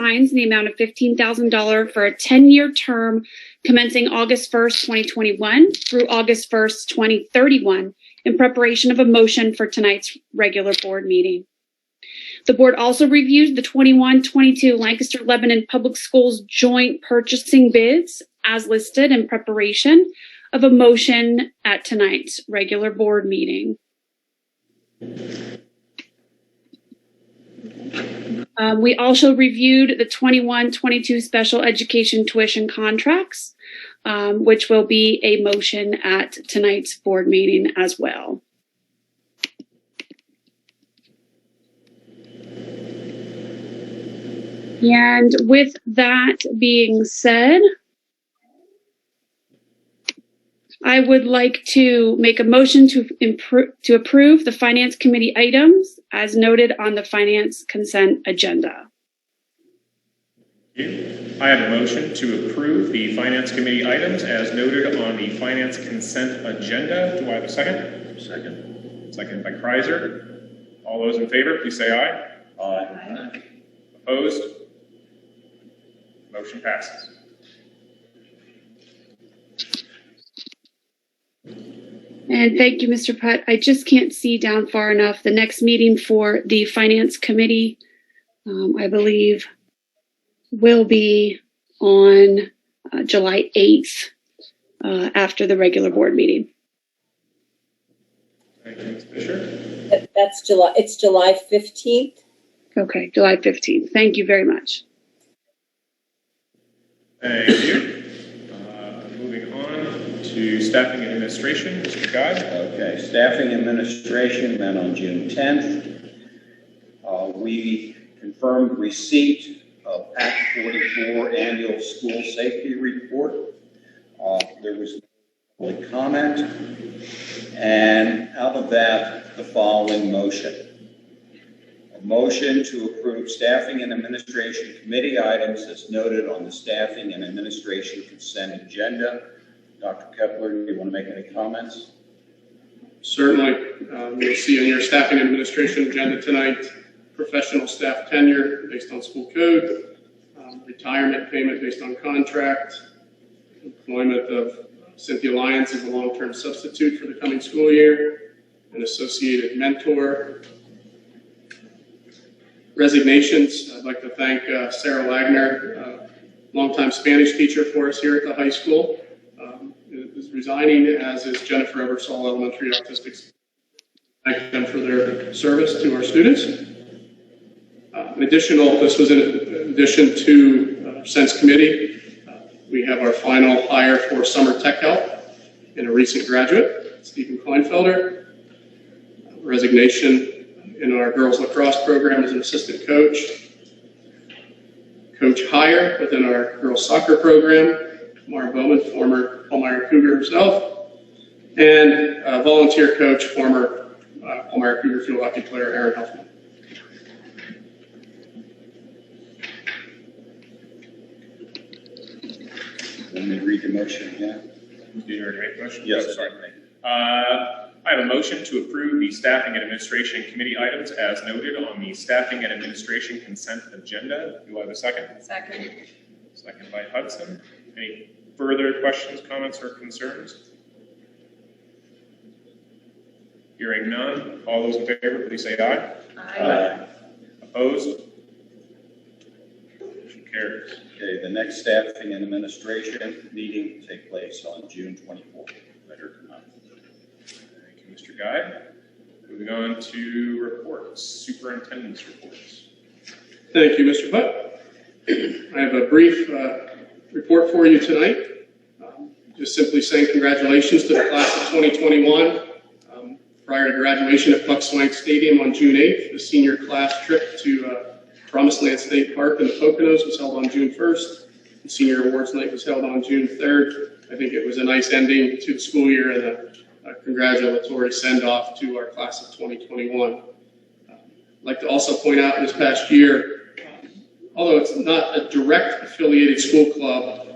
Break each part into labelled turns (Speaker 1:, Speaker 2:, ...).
Speaker 1: Hines in the amount of $15,000 for a 10-year term commencing August 1st, 2021 through August 1st, 2031 in preparation of a motion for tonight's regular board meeting. The board also reviewed the 21-22 Lancaster-Lebanon Public Schools joint purchasing bids as listed in preparation of a motion at tonight's regular board meeting. We also reviewed the 21-22 special education tuition contracts, which will be a motion at tonight's board meeting as well. And with that being said, I would like to make a motion to approve the Finance Committee items as noted on the Finance Consent Agenda.
Speaker 2: I have a motion to approve the Finance Committee items as noted on the Finance Consent Agenda. Do I have a second? Second. Second by Kreiser. All those in favor, please say aye. Aye. Opposed? Motion passes.
Speaker 1: And thank you, Mr. Putt. I just can't see down far enough. The next meeting for the Finance Committee, I believe, will be on July 8th after the regular board meeting.
Speaker 2: Thank you, Ms. Fisher.
Speaker 3: That's July. It's July 15th.
Speaker 1: Okay, July 15th. Thank you very much.
Speaker 2: Thank you. Moving on to staffing and administration, Mr. Guy.
Speaker 4: Okay, staffing and administration met on June 10th. We confirmed receipt of Act 44 Annual School Safety Report. There was no public comment, and out of that, the following motion. A motion to approve staffing and administration committee items as noted on the staffing and administration consent agenda. Dr. Kepler, do you want to make any comments?
Speaker 5: Certainly. You'll see on your staffing and administration agenda tonight, professional staff tenure based on school code, retirement payment based on contract, employment of Cynthia Lyons as a long-term substitute for the coming school year, an associated mentor. Resignations, I'd like to thank Sarah Wagner, longtime Spanish teacher for us here at the high school, is resigning, as is Jennifer Ebersol, elementary autistic. Thank them for their service to our students. This was in addition to Sense Committee. We have our final hire for summer tech help in a recent graduate, Stephen Kleinfelder. Resignation in our girls lacrosse program as an assistant coach. Coach hire within our girls soccer program, Mara Bowman, former Palmyra Cougar herself, and volunteer coach, former Palmyra Cougar field hockey player Aaron Huffman.
Speaker 4: Let me read the motion again.
Speaker 2: Did you already make the motion?
Speaker 4: Yes.
Speaker 2: Oh, sorry. I have a motion to approve the staffing and administration committee items as noted on the staffing and administration consent agenda. Do I have a second?
Speaker 3: Second.
Speaker 2: Second by Hudson. Any further questions, comments, or concerns? Hearing none. All those in favor, please say aye.
Speaker 3: Aye.
Speaker 2: Opposed? Motion carries.
Speaker 4: Okay, the next staffing and administration meeting will take place on June 24th. Later tonight.
Speaker 2: Thank you, Mr. Guy. Moving on to reports, superintendent's reports.
Speaker 5: Thank you, Mr. Putt. I have a brief report for you tonight. Just simply saying congratulations to the class of 2021. Prior to graduation at Buck Swank Stadium on June 8th, the senior class trip to Promised Land State Park in the Poconos was held on June 1st. The senior awards night was held on June 3rd. I think it was a nice ending to the school year and a congratulatory send-off to our class of 2021. I'd like to also point out this past year, although it's not a direct affiliated school club,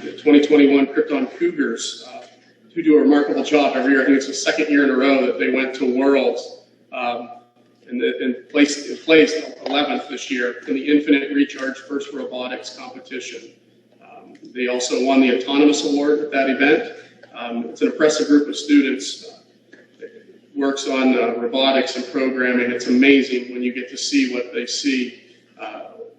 Speaker 5: the 2021 Krypton Cougars who do a remarkable job every year. I think it's the second year in a row that they went to Worlds. and placed 11th this year in the Infinite Recharge First Robotics competition. They also won the Autonomous Award at that event. It's an impressive group of students. Works on robotics and programming. It's amazing when you get to see what they see.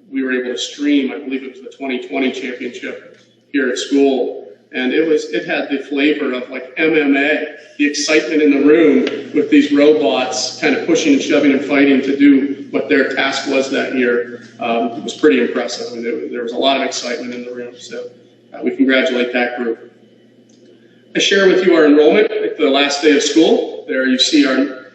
Speaker 5: We were able to stream, I believe it was the 2020 championship here at school, and it had the flavor of like MMA, the excitement in the room with these robots kind of pushing and shoving and fighting to do what their task was that year. It was pretty impressive. I mean, there was a lot of excitement in the room, so we congratulate that group. I share with you our enrollment at the last day of school. There you see our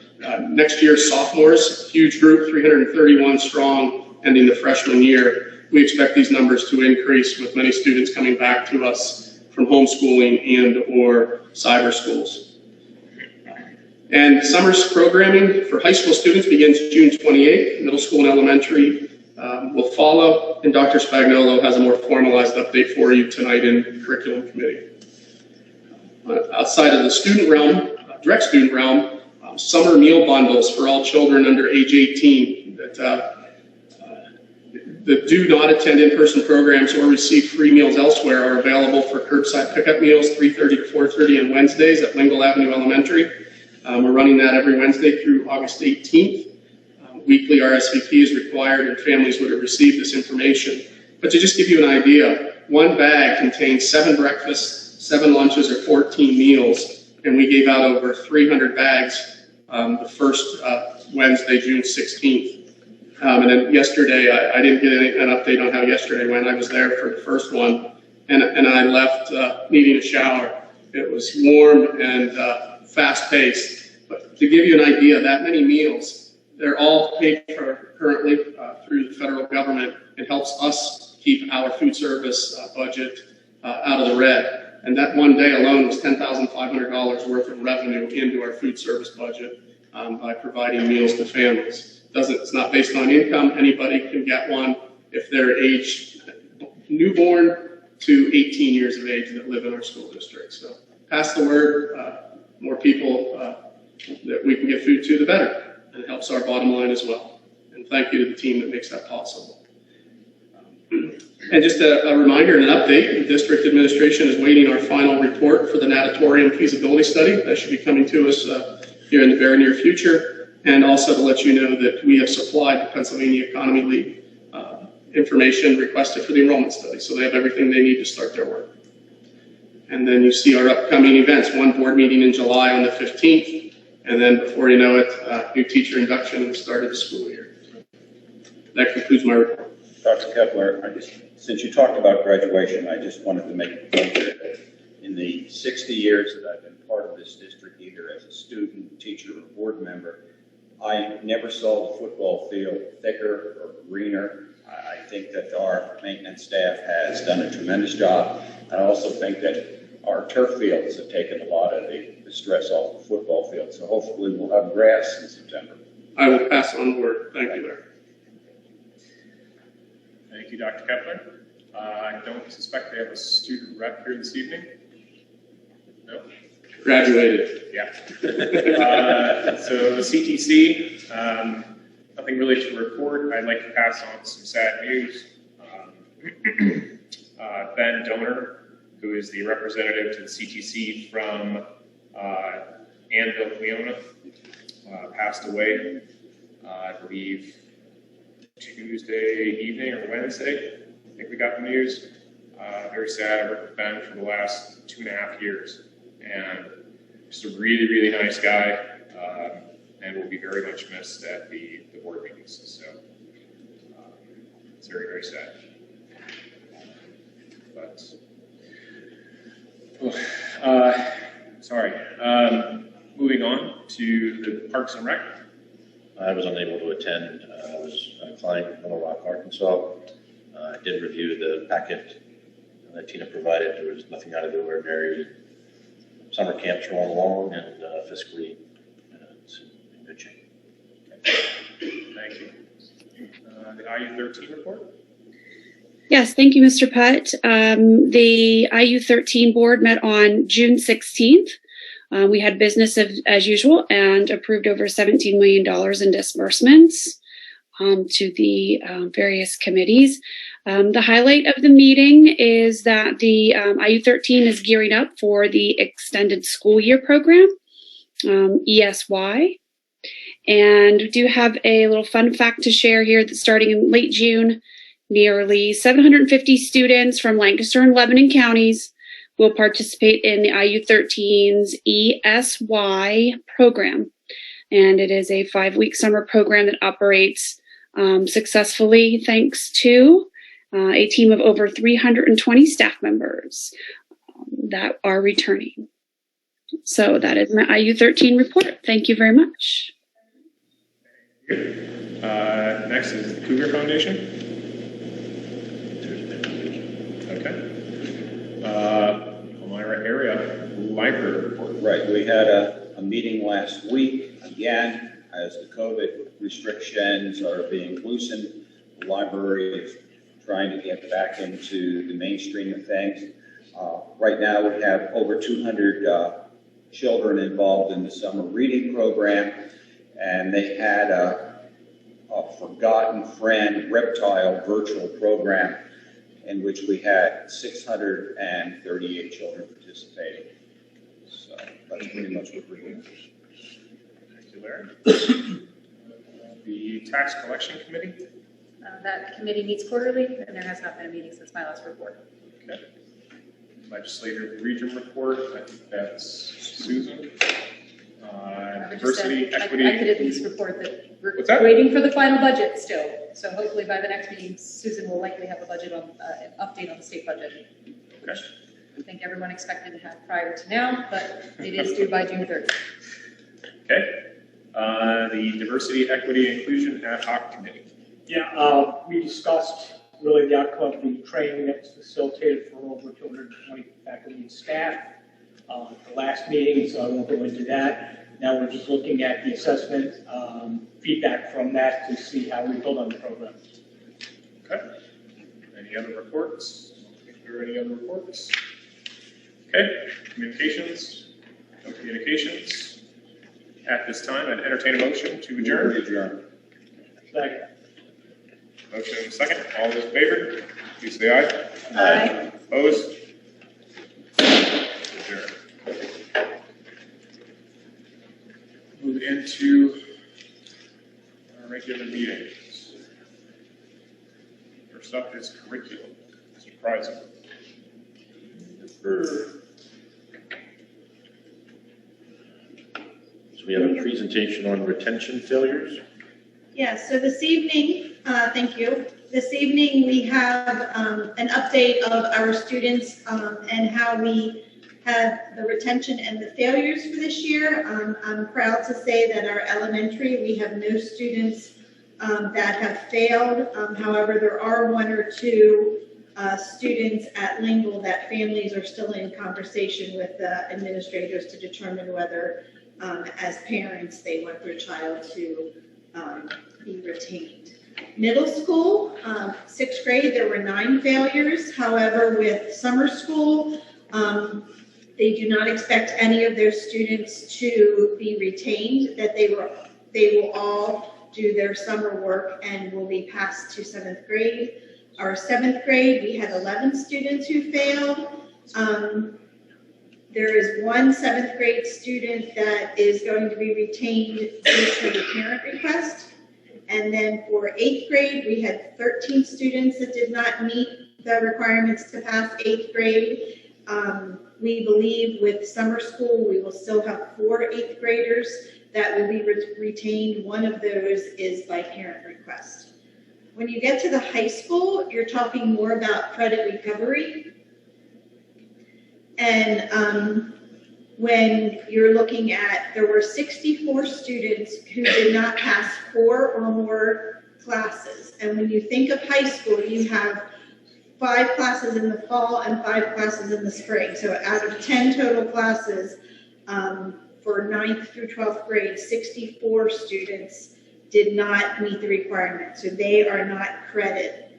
Speaker 5: next year's sophomores, huge group, 331 strong, ending the freshman year. We expect these numbers to increase with many students coming back to us from homeschooling and or cyber schools. And summer's programming for high school students begins June 28th. Middle school and elementary will follow, and Dr. Spagnolo has a more formalized update for you tonight in curriculum committee. Outside of the student realm, direct student realm, summer meal bundles for all children under age 18 that do not attend in-person programs or receive free meals elsewhere are available for curbside pickup meals 3:30 to 4:30 on Wednesdays at Lingle Avenue Elementary. We're running that every Wednesday through August 18th. Weekly RSVP is required and families would have received this information. But to just give you an idea, one bag contains 7 breakfasts, 7 lunches, or 14 meals, and we gave out over 300 bags the first Wednesday, June 16th. And then yesterday, I didn't get an update on how yesterday went. I was there for the first one, and I left needing a shower. It was warm and fast-paced. But to give you an idea, that many meals, they're all paid for currently through the federal government. It helps us keep our food service budget out of the red. And that one day alone was $10,500 worth of revenue into our food service budget by providing meals to families. It's not based on income. Anybody can get one if they're aged newborn to 18 years of age that live in our school district. So pass the word. More people that we can get food to, the better. And it helps our bottom line as well. And thank you to the team that makes that possible. And just a reminder and an update, the district administration is waiting our final report for the natatorium feasibility study. That should be coming to us here in the very near future. And also to let you know that we have supplied the Pennsylvania Economy League information requested for the enrollment study. So they have everything they need to start their work. And then you see our upcoming events, one board meeting in July on the 15th. And then before you know it, new teacher induction and the start of the school year. That concludes my report.
Speaker 4: Dr. Kepler, since you talked about graduation, I just wanted to make a point that in the 60 years that I've been part of this district, either as a student, teacher, or board member, I never saw the football field thicker or greener. I think that our maintenance staff has done a tremendous job. I also think that our turf fields have taken a lot of the stress off the football field. So hopefully we'll have grass in September.
Speaker 5: I will pass on the word. Thank you, Larry.
Speaker 2: Thank you, Dr. Kepler. I don't suspect they have a student rep here this evening. No?
Speaker 5: Graduated.
Speaker 2: Yeah. So CTC, nothing really to report. I'd like to pass on some sad news. Ben Donor, who is the representative to the CTC from Annville, Cleona, passed away, I believe, Tuesday evening or Wednesday. I think we got the news. Very sad. I worked with Ben for the last 2.5 years. And just a really, really nice guy, and will be very much missed at the board meetings. So it's very, very sad. But sorry. Moving on to the Parks and Rec.
Speaker 6: I was unable to attend. I was flying from Little Rock, Arkansas. I did review the packet that Tina provided. There was nothing out of the ordinary. Summer camps rolling along, and fiscally, it's in good shape.
Speaker 2: Thank you. The IU13 report.
Speaker 1: Yes, thank you, Mr. Putt. The IU13 board met on June 16th. We had business as usual and approved over $17 million in disbursements to the various committees. The highlight of the meeting is that the IU13 is gearing up for the extended school year program, ESY. And we do have a little fun fact to share here that starting in late June, nearly 750 students from Lancaster and Lebanon counties will participate in the IU13's ESY program. And it is a 5-week summer program that operates successfully thanks to a team of over 320 staff members that are returning. So that is my IU13 report. Thank you very much.
Speaker 2: Next is the Cougar Foundation. Okay. Elmira Area Library report.
Speaker 4: Right, we had a meeting last week, again, as the COVID restrictions are being loosened. The library is trying to get back into the mainstream of things. Right now we have over 200 children involved in the summer reading program, and they had a Forgotten Friend Reptile virtual program in which we had 638 children participating. So that's pretty much what we're doing.
Speaker 2: Thank you, Larry. The Tax Collection Committee.
Speaker 7: That committee meets quarterly, and there has not been a meeting since my last report.
Speaker 2: Okay. Legislative Region Report, I think that's Susan. Diversity, Equity.
Speaker 7: I could at least report that we're
Speaker 2: What's that?
Speaker 7: waiting for the final budget still. So hopefully by the next meeting, Susan will likely have a budget on, an update on the state budget.
Speaker 2: Okay.
Speaker 7: I think everyone expected to have prior to now, but it is due by June 3rd.
Speaker 2: Okay. The Diversity, Equity, Inclusion Ad Hoc Committee.
Speaker 8: Yeah, we discussed really the outcome of the training that was facilitated for over 220 faculty and staff at the last meeting, so I won't go into that. Now we're just looking at the assessment, feedback from that to see how we build on the program.
Speaker 2: Okay. Any other reports? I think there are any other reports? Okay. Communications? No communications. At this time, I'd entertain a motion to adjourn.
Speaker 4: Adjourn.
Speaker 8: Second.
Speaker 2: Motion second. All those in favor, please say aye.
Speaker 7: Aye.
Speaker 2: Opposed? Adjourn. Move into our regular meetings. First up is curriculum. Mr. Prizer.
Speaker 6: So we have a presentation on retention failures.
Speaker 9: Yes, so this evening, thank you. This evening, we have an update of our students and how we had the retention and the failures for this year. I'm proud to say that our elementary, we have no students that have failed. However, there are 1 or 2 students at Lingle that families are still in conversation with the administrators to determine whether, as parents, they want their child to be retained. Middle school, 6th grade, there were 9 failures. However, with summer school, they do not expect any of their students to be retained, that they will all do their summer work and will be passed to 7th grade. Our 7th grade, we had 11 students who failed. There is 1 7th grade student that is going to be retained due to the parent request. And then for 8th grade, we had 13 students that did not meet the requirements to pass 8th grade. We believe with summer school, we will still have 4 8th graders that will be retained. 1 of those is by parent request. When you get to the high school, you're talking more about credit recovery. And when you're looking at, there were 64 students who did not pass 4 or more classes. And when you think of high school, you have 5 classes in the fall and 5 classes in the spring. So out of 10 total classes for 9th through 12th grade, 64 students did not meet the requirement. So they are not credit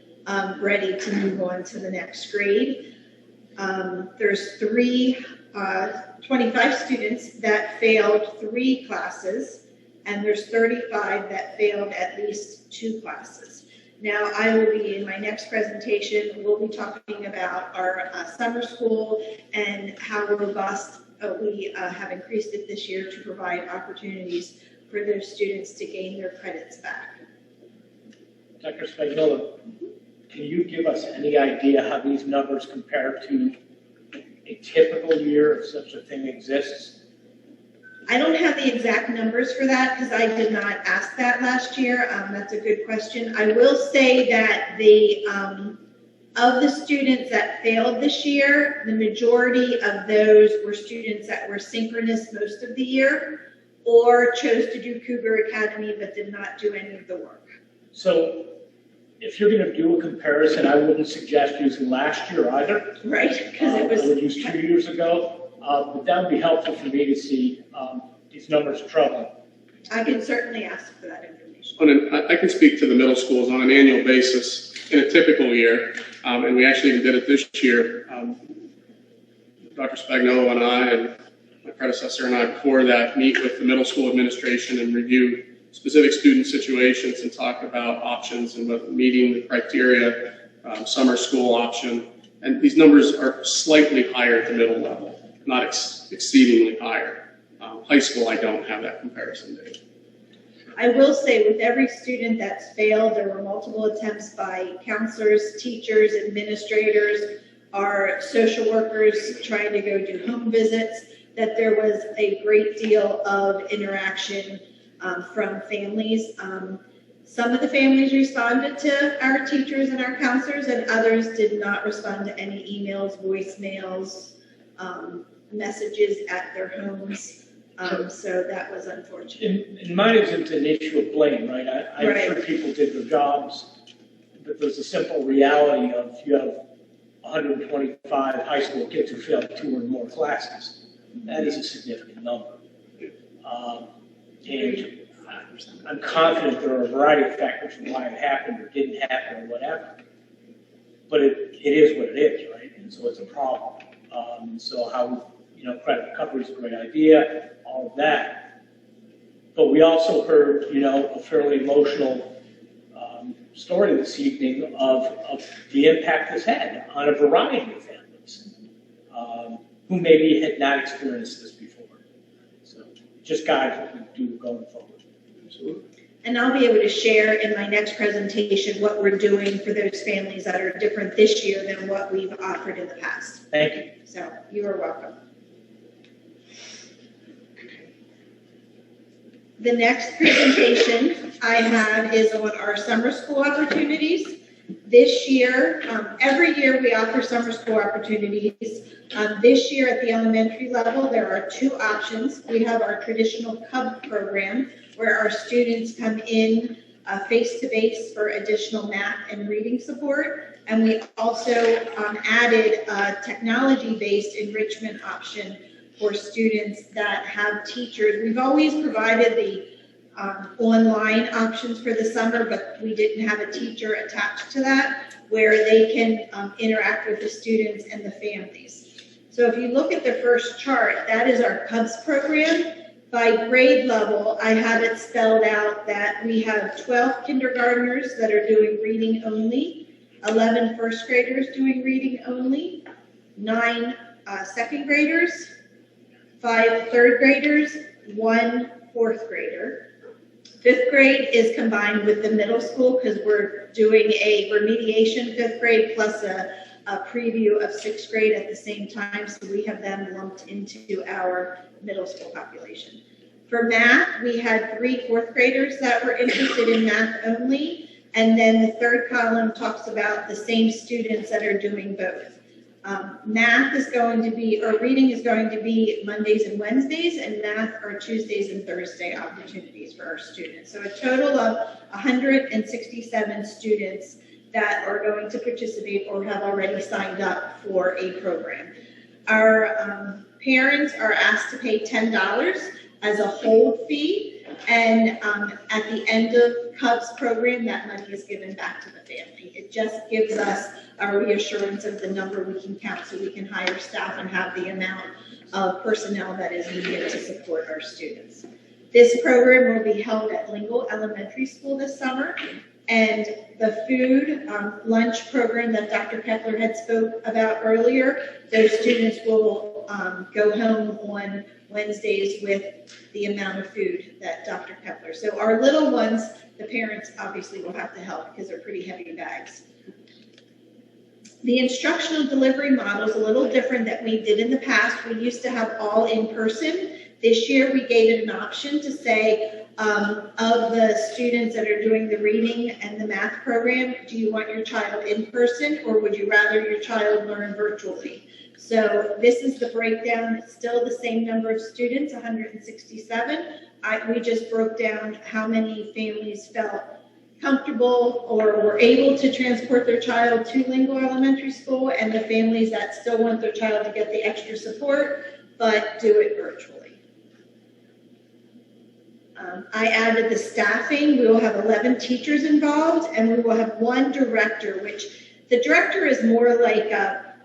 Speaker 9: ready to move on to the next grade. There's 3 25 students that failed 3 classes, and there's 35 that failed at least 2 classes. Now, I will be, in my next presentation, we'll be talking about our summer school and how robust we have increased it this year to provide opportunities for those students to gain their credits back.
Speaker 8: Dr. Spagnuolo, can you give us any idea how these numbers compare to a typical year if such a thing exists?
Speaker 9: I don't have the exact numbers for that because I did not ask that last year. That's a good question. I will say that of the students that failed this year, the majority of those were students that were synchronous most of the year or chose to do Cougar Academy but did not do any of the work.
Speaker 8: So if you're going to do a comparison, I wouldn't suggest using last year either.
Speaker 9: Right, because it was.
Speaker 8: I would use 2 years ago, but that would be helpful for me to see these numbers troubling.
Speaker 9: I can certainly ask for that information.
Speaker 5: I can speak to the middle schools on an annual basis in a typical year, and we actually even did it this year. Dr. Spagnuolo and I, and my predecessor and I before that, meet with the middle school administration and review specific student situations and talk about options and whether meeting the criteria, summer school option. And these numbers are slightly higher at the middle level, not exceedingly higher. High school, I don't have that comparison data.
Speaker 9: I will say with every student that's failed, there were multiple attempts by counselors, teachers, administrators, our social workers trying to go do home visits, that there was a great deal of interaction from families. Some of the families responded to our teachers and our counselors, and others did not respond to any emails, voicemails, messages at their homes. So that was unfortunate.
Speaker 8: And mine isn't an issue of blame, right? I'm
Speaker 9: Right.
Speaker 8: sure people did their jobs, but there's a simple reality of you have 125 high school kids who failed 2 or more classes. That is a significant number. And I'm confident there are a variety of factors for why it happened or didn't happen or whatever. But it is what it is, right? And so it's a problem. So how, credit recovery is a great idea, all of that. But we also heard, a fairly emotional story this evening of the impact this had on a variety of families who maybe had not experienced this before. So just guide what we do going forward. Absolutely.
Speaker 9: And I'll be able to share in my next presentation what we're doing for those families that are different this year than what we've offered in the past.
Speaker 8: Thank you.
Speaker 9: So you are welcome. The next presentation I have is on our summer school opportunities. This year, every year we offer summer school opportunities. This year at the elementary level, there are 2 options. We have our traditional CUB program, where our students come in face-to-face for additional math and reading support. And we also added a technology-based enrichment option for students that have teachers. We've always provided the online options for the summer, but we didn't have a teacher attached to that where they can interact with the students and the families. So if you look at the first chart, that is our CUBS program. By grade level, I have it spelled out that we have 12 kindergartners that are doing reading only, 11 first graders doing reading only, 9 second graders, 5 third graders, 1 fourth grader. 5th grade is combined with the middle school because we're doing a remediation 5th grade plus a preview of 6th grade at the same time, so we have them lumped into our middle school population. For math, we had 3 4th graders that were interested in math only, and then the 3rd column talks about the same students that are doing both. Math is going to be, or reading is going to be Mondays and Wednesdays, and math are Tuesdays and Thursday opportunities for our students. So a total of 167 students that are going to participate or have already signed up for a program. Our parents are asked to pay $10 as a hold fee, and at the end of Cubs program, that money is given back to the family. It just gives us a reassurance of the number we can count so we can hire staff and have the amount of personnel that is needed to support our students. This program will be held at Lingle Elementary School this summer, and the food lunch program that Dr. Kepler had spoke about earlier, those students will go home on Wednesdays with the amount of food that Dr. Kepler. So our little ones, the parents obviously will have to help because they're pretty heavy bags. The instructional delivery model is a little different than we did in the past. We used to have all in person. This year we gave it an option to say, of the students that are doing the reading and the math program, do you want your child in person or would you rather your child learn virtually? So this is the breakdown. It's still the same number of students, 167. We just broke down how many families felt comfortable or were able to transport their child to Lingle Elementary School, and the families that still want their child to get the extra support, but do it virtually. I added the staffing. We will have 11 teachers involved, and we will have one director, which the director is more like a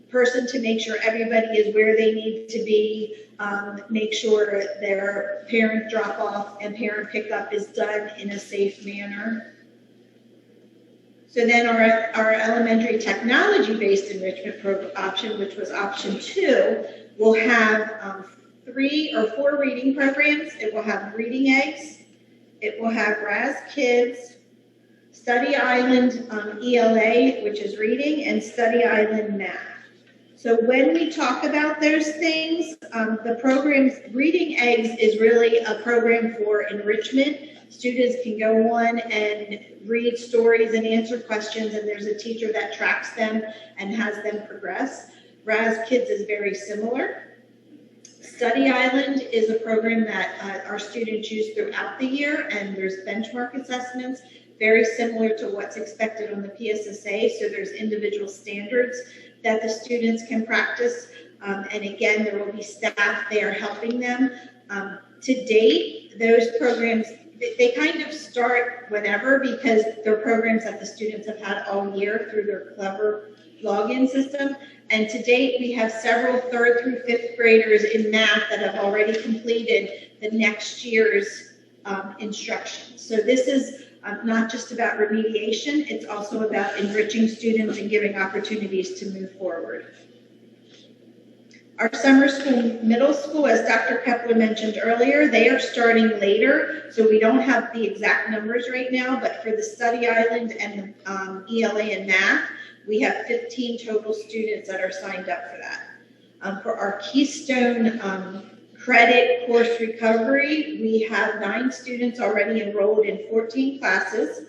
Speaker 9: person to make sure everybody is where they need to be, make sure their parent drop-off and parent pickup is done in a safe manner. So then our elementary technology-based enrichment option, which was option 2, will have 3 or 4 reading programs. It will have Reading Eggs. It will have Raz Kids, Study Island ELA, which is reading, and Study Island Math. So when we talk about those things, the programs, Reading Eggs is really a program for enrichment. Students can go on and read stories and answer questions, and there's a teacher that tracks them and has them progress. Raz Kids is very similar. Study Island is a program that our students use throughout the year, and there's benchmark assessments, very similar to what's expected on the PSSA, so there's individual standards that the students can practice, and again, there will be staff there helping them. To date, those programs, they kind of start whenever because they're programs that the students have had all year through their Clever login system. And to date, we have several 3rd through 5th graders in math that have already completed the next year's instruction. So this is not just about remediation, it's also about enriching students and giving opportunities to move forward. Our summer school, middle school, as Dr. Kepler mentioned earlier, they are starting later, so we don't have the exact numbers right now, but for the Study Island and the ELA and math, we have 15 total students that are signed up for that. For our Keystone credit course recovery, we have 9 students already enrolled in 14 classes,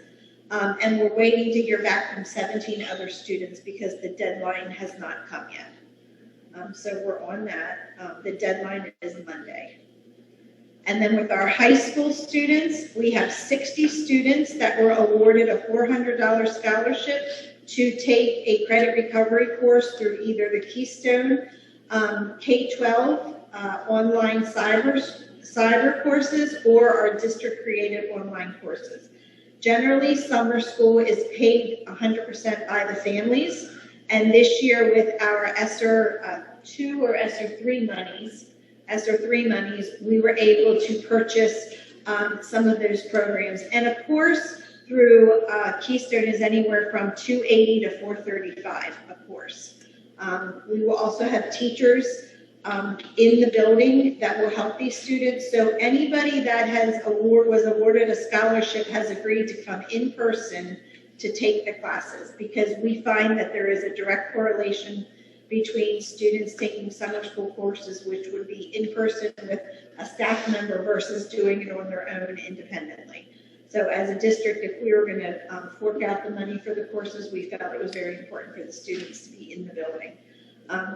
Speaker 9: and we're waiting to hear back from 17 other students because the deadline has not come yet. So we're on that. The deadline is Monday. And then with our high school students, we have 60 students that were awarded a $400 scholarship to take a credit recovery course through either the Keystone K-12 online cyber courses or our district creative online courses. Generally, summer school is paid 100% by the families. And this year with our ESSER 2 or ESSER 3 monies, we were able to purchase some of those programs. And of course, through Keystone is anywhere from $280 to $435 a course. We will also have teachers in the building that will help these students. So anybody that was awarded a scholarship has agreed to come in person to take the classes, because we find that there is a direct correlation between students taking summer school courses, which would be in person with a staff member, versus doing it on their own independently. So as a district, if we were going to fork out the money for the courses, we felt it was very important for the students to be in the building.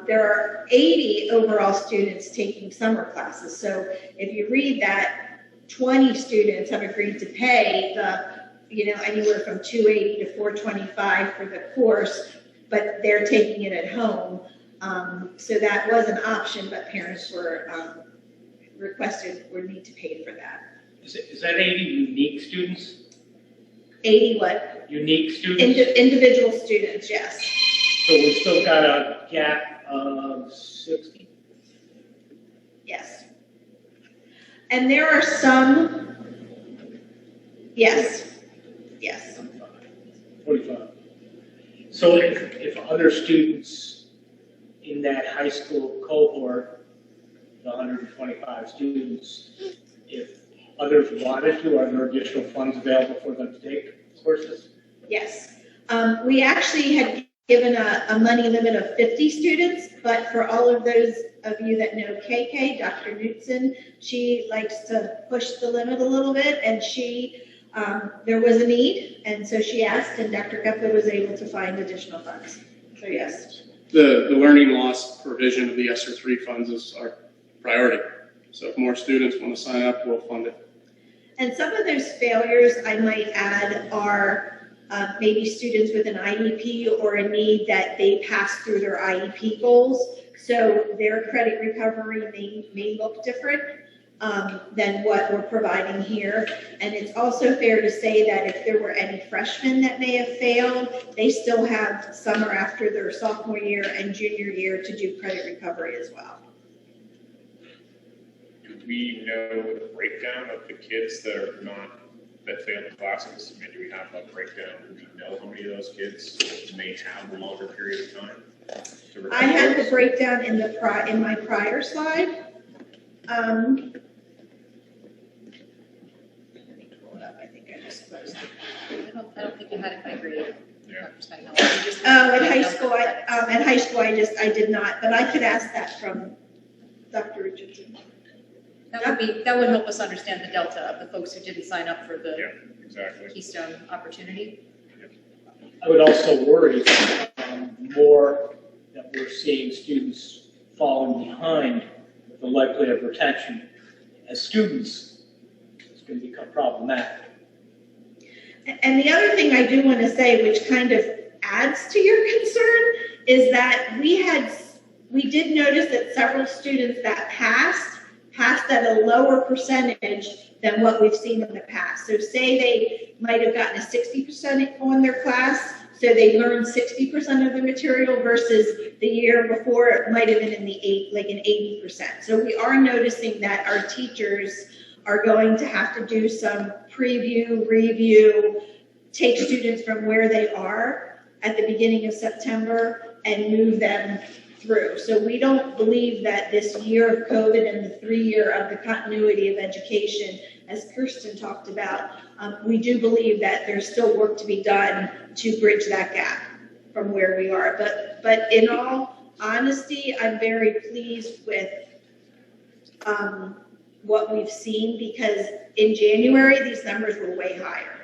Speaker 9: There are 80 overall students taking summer classes. So if you read that, 20 students have agreed to pay anywhere from $280 to $425 for the course, but they're taking it at home. So that was an option, but parents were requested or need to pay for that.
Speaker 8: Is that 80 unique students?
Speaker 9: 80 what?
Speaker 8: Unique students?
Speaker 9: Individual students, yes.
Speaker 8: So we've still got a gap of 60.
Speaker 9: Yes. And there are some, yes, yes.
Speaker 8: 45. So if other students in that high school cohort, the 125 students, if others wanted to, are there additional funds available for them to take courses?
Speaker 9: Yes. We actually had given a money limit of 50 students, but for all of those of you that know KK, Dr. Knutson, she likes to push the limit a little bit, and there was a need, and so she asked, and Dr. Kepler was able to find additional funds. So yes.
Speaker 5: The learning loss provision of the ESSER 3 funds is our priority. So if more students want to sign up, we'll fund it.
Speaker 9: And some of those failures, I might add, are maybe students with an IEP or a need that they pass through their IEP goals. So their credit recovery may look different than what we're providing here. And it's also fair to say that if there were any freshmen that may have failed, they still have summer after their sophomore year and junior year to do credit recovery as well.
Speaker 2: Do we know the breakdown of the kids that failed the classes? I mean, do we have a breakdown? Do we know how many of those kids may have a longer period of time to recover?
Speaker 9: I have the breakdown in my prior slide. Let me pull it up. I think I just closed it.
Speaker 7: I don't think you had it by grade.
Speaker 2: Yeah.
Speaker 9: At high school, I did not, but I could ask that from Dr. Richardson.
Speaker 7: That would help us understand the delta of the folks who didn't sign up for the
Speaker 2: Exactly.
Speaker 7: Keystone opportunity.
Speaker 8: I would also worry more that we're seeing students falling behind with the likelihood of retention. As students, it's going to become problematic.
Speaker 9: And the other thing I do want to say, which kind of adds to your concern, is that we did notice that several students that passed at a lower percentage than what we've seen in the past. So say they might have gotten a 60% on their class, so they learned 60% of the material versus the year before it might have been in the 80%. So we are noticing that our teachers are going to have to do some preview, review, take students from where they are at the beginning of September and move them through. So we don't believe that this year of COVID and the 3-year of the continuity of education, as Kirsten talked about, we do believe that there's still work to be done to bridge that gap from where we are. But in all honesty, I'm very pleased with what we've seen, because in January, these numbers were way higher.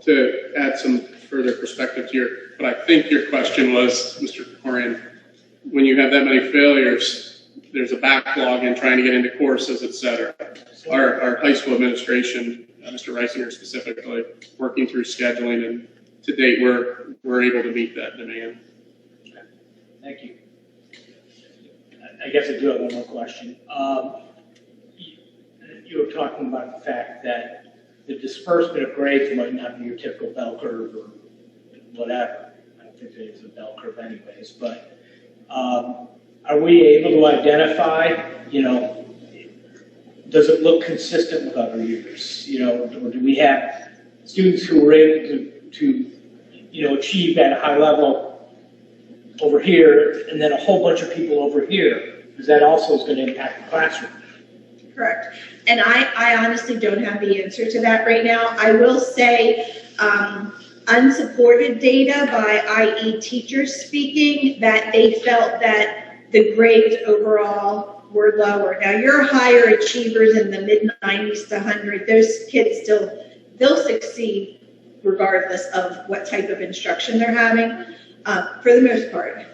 Speaker 5: To add some further perspective to but I think your question was, Mr. Horan, when you have that many failures, there's a backlog in trying to get into courses, et cetera. Our high school administration, Mr. Reisinger specifically, working through scheduling, and to date, we're able to meet that demand.
Speaker 8: Thank you. I guess I do have one more question. You were talking about the fact that the disbursement of grades might not be your typical bell curve or whatever. I don't think it's a bell curve anyways, but are we able to identify, does it look consistent with other years? Or do we have students who were able to achieve at a high level over here, and then a whole bunch of people over here? Because that also is going to impact the classroom.
Speaker 9: Correct. And I honestly don't have the answer to that right now. I will say, unsupported data by IE teachers speaking, that they felt that the grades overall were lower. Now, your higher achievers in the mid-90s to 100, those kids they'll succeed regardless of what type of instruction they're having, for the most part.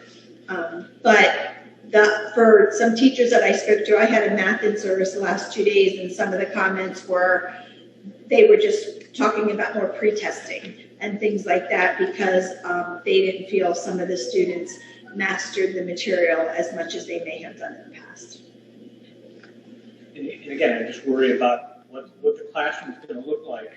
Speaker 9: But for some teachers that I spoke to, I had a math in service the last 2 days, and some of the comments were, they were just talking about more pre-testing and things like that, because they didn't feel some of the students mastered the material as much as they may have done in the past.
Speaker 8: And again, I just worry about what the classroom is going to look like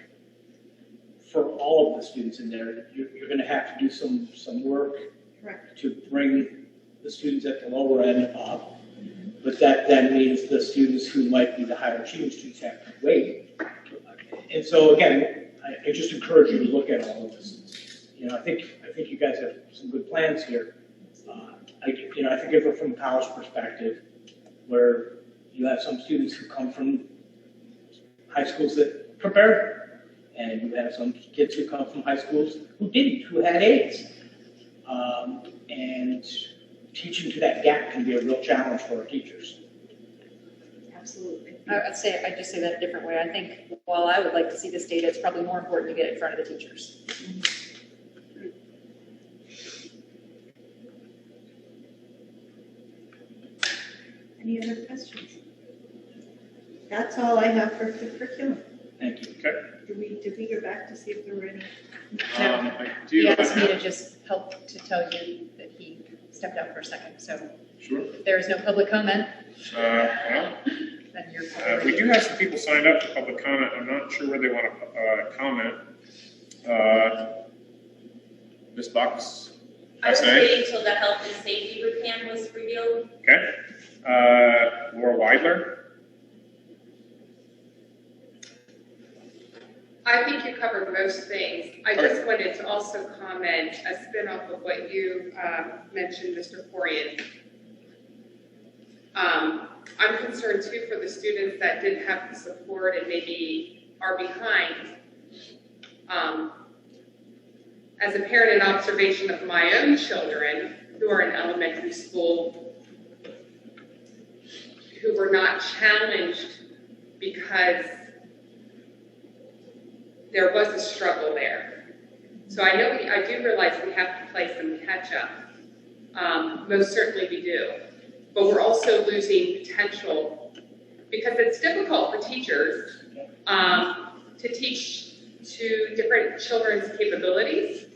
Speaker 8: for all of the students in there, you're going to have to do some work
Speaker 9: Correct.
Speaker 8: to bring the students at the lower end up. But that then means the students who might be the higher achieving students have to wait. And so again, I just encourage you to look at all of this. You know, I think you guys have some good plans here. I think of it from a college perspective, where you have some students who come from high schools that prepare, and you have some kids who come from high schools who didn't, who had A's. And teaching to that gap can be a real challenge for our teachers.
Speaker 7: Absolutely. I'd just say that a different way. I think while I would like to see this data, it's probably more important to get it in front of the teachers.
Speaker 9: Any other questions? That's all I have for the curriculum.
Speaker 8: Thank you.
Speaker 2: Okay.
Speaker 9: Did we go back to see if there were any?
Speaker 2: I do.
Speaker 7: He asked me to just help to tell you that he stepped out for a second. So
Speaker 2: Sure.
Speaker 7: if there is no public comment,
Speaker 2: Well,
Speaker 7: then you're.
Speaker 2: we do have some people signed up for public comment. I'm not sure where they want to comment. Ms. Box?
Speaker 10: I was
Speaker 2: SA?
Speaker 10: waiting until the health and safety plan was revealed.
Speaker 2: Okay. Laura Weidler?
Speaker 11: I think you covered most things. I just wanted to also comment a spin-off of what you mentioned, Mr. Corian. I'm concerned too for the students that didn't have the support and maybe are behind. As a parent in observation of my own children who are in elementary school, who were not challenged because there was a struggle there. So I do realize we have to play some catch up. Most certainly we do. But we're also losing potential because it's difficult for teachers to teach to different children's capabilities.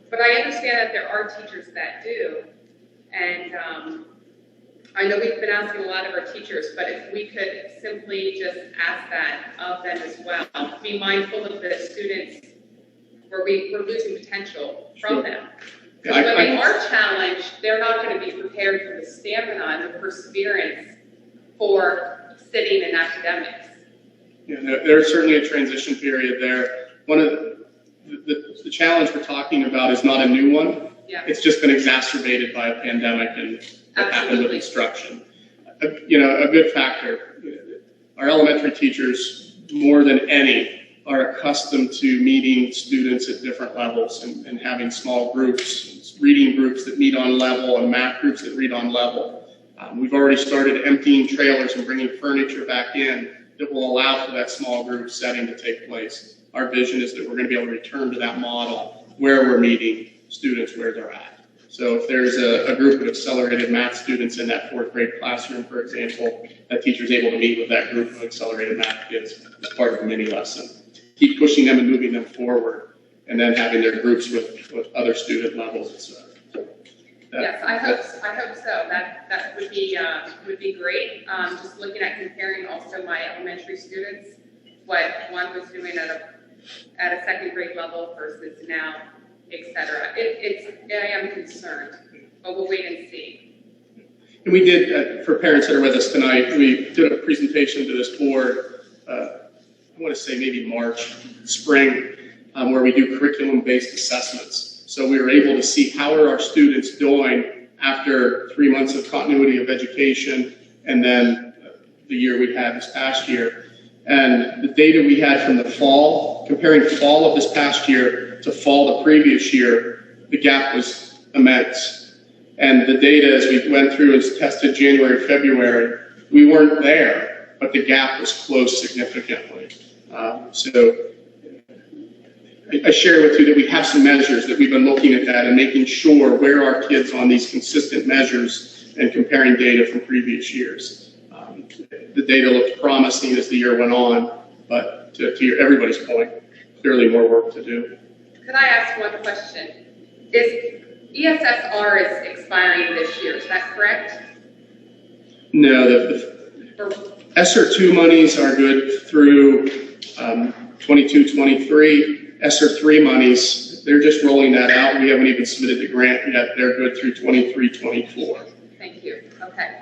Speaker 11: But I understand that there are teachers that do. And I know we've been asking a lot of our teachers, but if we could simply just ask that of them as well, be mindful of the students where we're losing potential from them. Because when they are challenged, they're not going to be prepared for the stamina and the perseverance for sitting in academics.
Speaker 5: Yeah, there's certainly a transition period there. One of the challenge we're talking about is not a new one.
Speaker 11: Yeah.
Speaker 5: It's just been exacerbated by a pandemic and what happened with instruction. A good factor. Our elementary teachers, more than any, are accustomed to meeting students at different levels and having small groups, reading groups that meet on level and math groups that read on level. We've already started emptying trailers and bringing furniture back in that will allow for that small group setting to take place. Our vision is that we're going to be able to return to that model where we're meeting students where they're at. So if there's a group of accelerated math students in that 4th grade classroom, for example, that teacher's able to meet with that group of accelerated math kids as part of a mini lesson. Keep pushing them and moving them forward, and then having their groups with other student levels.
Speaker 11: Yes, I hope so. That would be great. Just looking at comparing also my elementary students, what one was doing at a 2nd grade level versus now, etc. I am concerned, but we'll wait and see.
Speaker 5: And we did, for parents that are with us tonight, we did a presentation to this board, I want to say maybe March, spring, where we do curriculum-based assessments. So we were able to see how are our students doing after 3 months of continuity of education and then the year we had this past year. And the data we had from the fall, comparing fall of this past year to fall the previous year, the gap was immense. And the data as we went through and tested January, February, we weren't there, but the gap was closed significantly. So I share with you that we have some measures that we've been looking at that and making sure where are kids on these consistent measures and comparing data from previous years. The data looked promising as the year went on, but to everybody's point, clearly more work to do.
Speaker 11: Could I ask one question? ESSR is expiring this year, is that correct?
Speaker 5: No, the ESSER II monies are good through 22-23, ESSER 3 monies, they're just rolling that out. We haven't even submitted the grant yet. They're good through 23-24.
Speaker 11: Thank you, okay.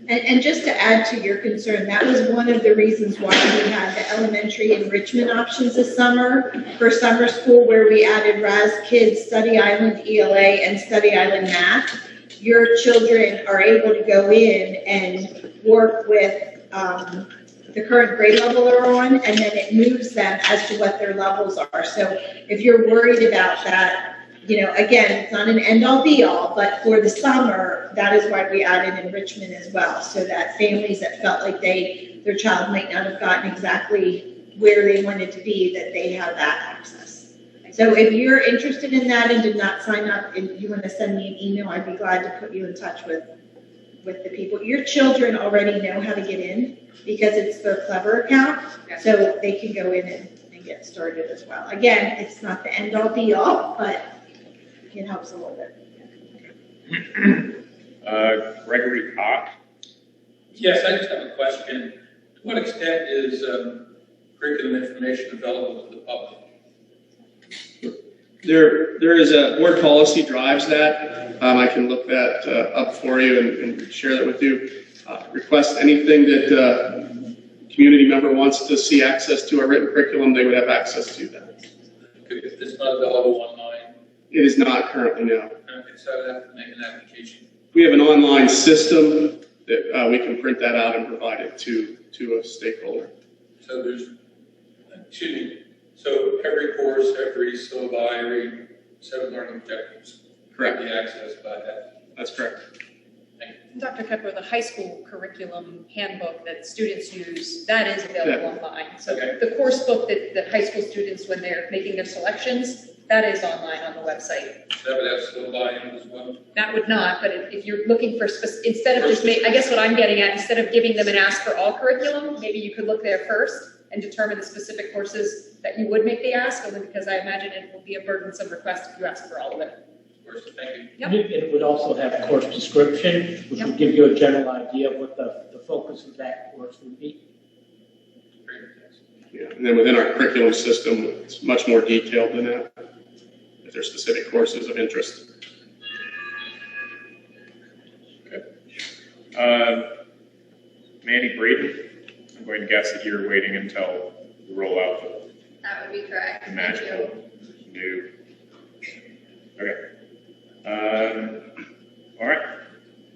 Speaker 9: And just to add to your concern, that was one of the reasons why we had the elementary enrichment options this summer for summer school, where we added RAS Kids, Study Island ELA, and Study Island Math. Your children are able to go in and work with the current grade level they're on, and then it moves them as to what their levels are. So if you're worried about that, you know, again, it's not an end-all be-all, but for the summer, that is why we added enrichment as well, so that families that felt like their child might not have gotten exactly where they wanted to be, that they have that access. So if you're interested in that and did not sign up, and you want to send me an email, I'd be glad to put you in touch with the people. Your children already know how to get in because it's their Clever account, so they can go in and get started as well. Again, it's not the end-all be-all, but it helps a little bit.
Speaker 2: Gregory Koch.
Speaker 12: Yes, I just have a question. To what extent is curriculum information available to the public?
Speaker 5: There is a board policy drives that. I can look that up for you and share that with you. Request anything that community member wants to see access to our written curriculum, they would have access to that.
Speaker 12: It's not available online?
Speaker 5: It is not currently, no.
Speaker 12: Okay, so I have to make an application.
Speaker 5: We have an online system that we can print that out and provide it to a stakeholder.
Speaker 12: So there's, excuse me, so every course, every syllabi, every set of learning objectives
Speaker 5: Correct.
Speaker 12: can be accessed by that.
Speaker 5: That's correct.
Speaker 7: Dr. Kepler, the high school curriculum handbook that students use, that is available online. So
Speaker 12: Okay.
Speaker 7: the course book that high school students, when they're making their selections, that is online on the website.
Speaker 12: So that would have syllabi in as well?
Speaker 7: That would not, but if you're looking for, instead of just I guess what I'm getting at, instead of giving them an ask for all curriculum, maybe you could look there first and determine the specific courses that you would make the ask, only because I imagine it will be a burdensome request if you ask for all of it.
Speaker 12: Of course, thank you.
Speaker 7: Yep.
Speaker 8: It would also have course description, which would give you a general idea of what the focus of that course would be.
Speaker 12: Great, thanks.
Speaker 5: Yeah, and then within our curriculum system, it's much more detailed than that, if there's specific courses of interest.
Speaker 2: Mandy Braden. I'm going to guess that you're waiting until we roll out
Speaker 10: That would be correct.
Speaker 2: the
Speaker 10: Thank you.
Speaker 2: magical new. Okay. All right.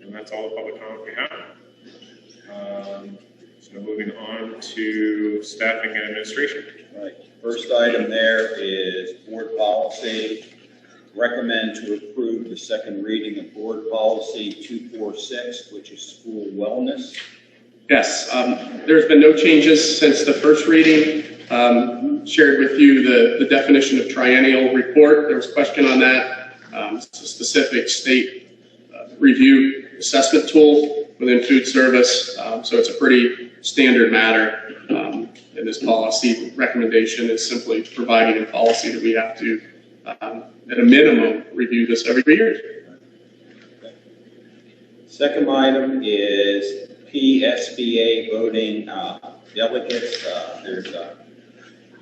Speaker 2: And that's all the public comment we have. So moving on to staffing and administration.
Speaker 4: Right. First item there is board policy. Recommend to approve the second reading of board policy 246, which is school wellness.
Speaker 5: Yes, there's been no changes since the first reading. Shared with you the definition of triennial report. There was a question on that. It's a specific state review assessment tool within food service. So it's a pretty standard matter. And this policy recommendation is simply providing a policy that we have to, at a minimum, review this every 3 years.
Speaker 4: Second item is PSBA voting delegates. There's, I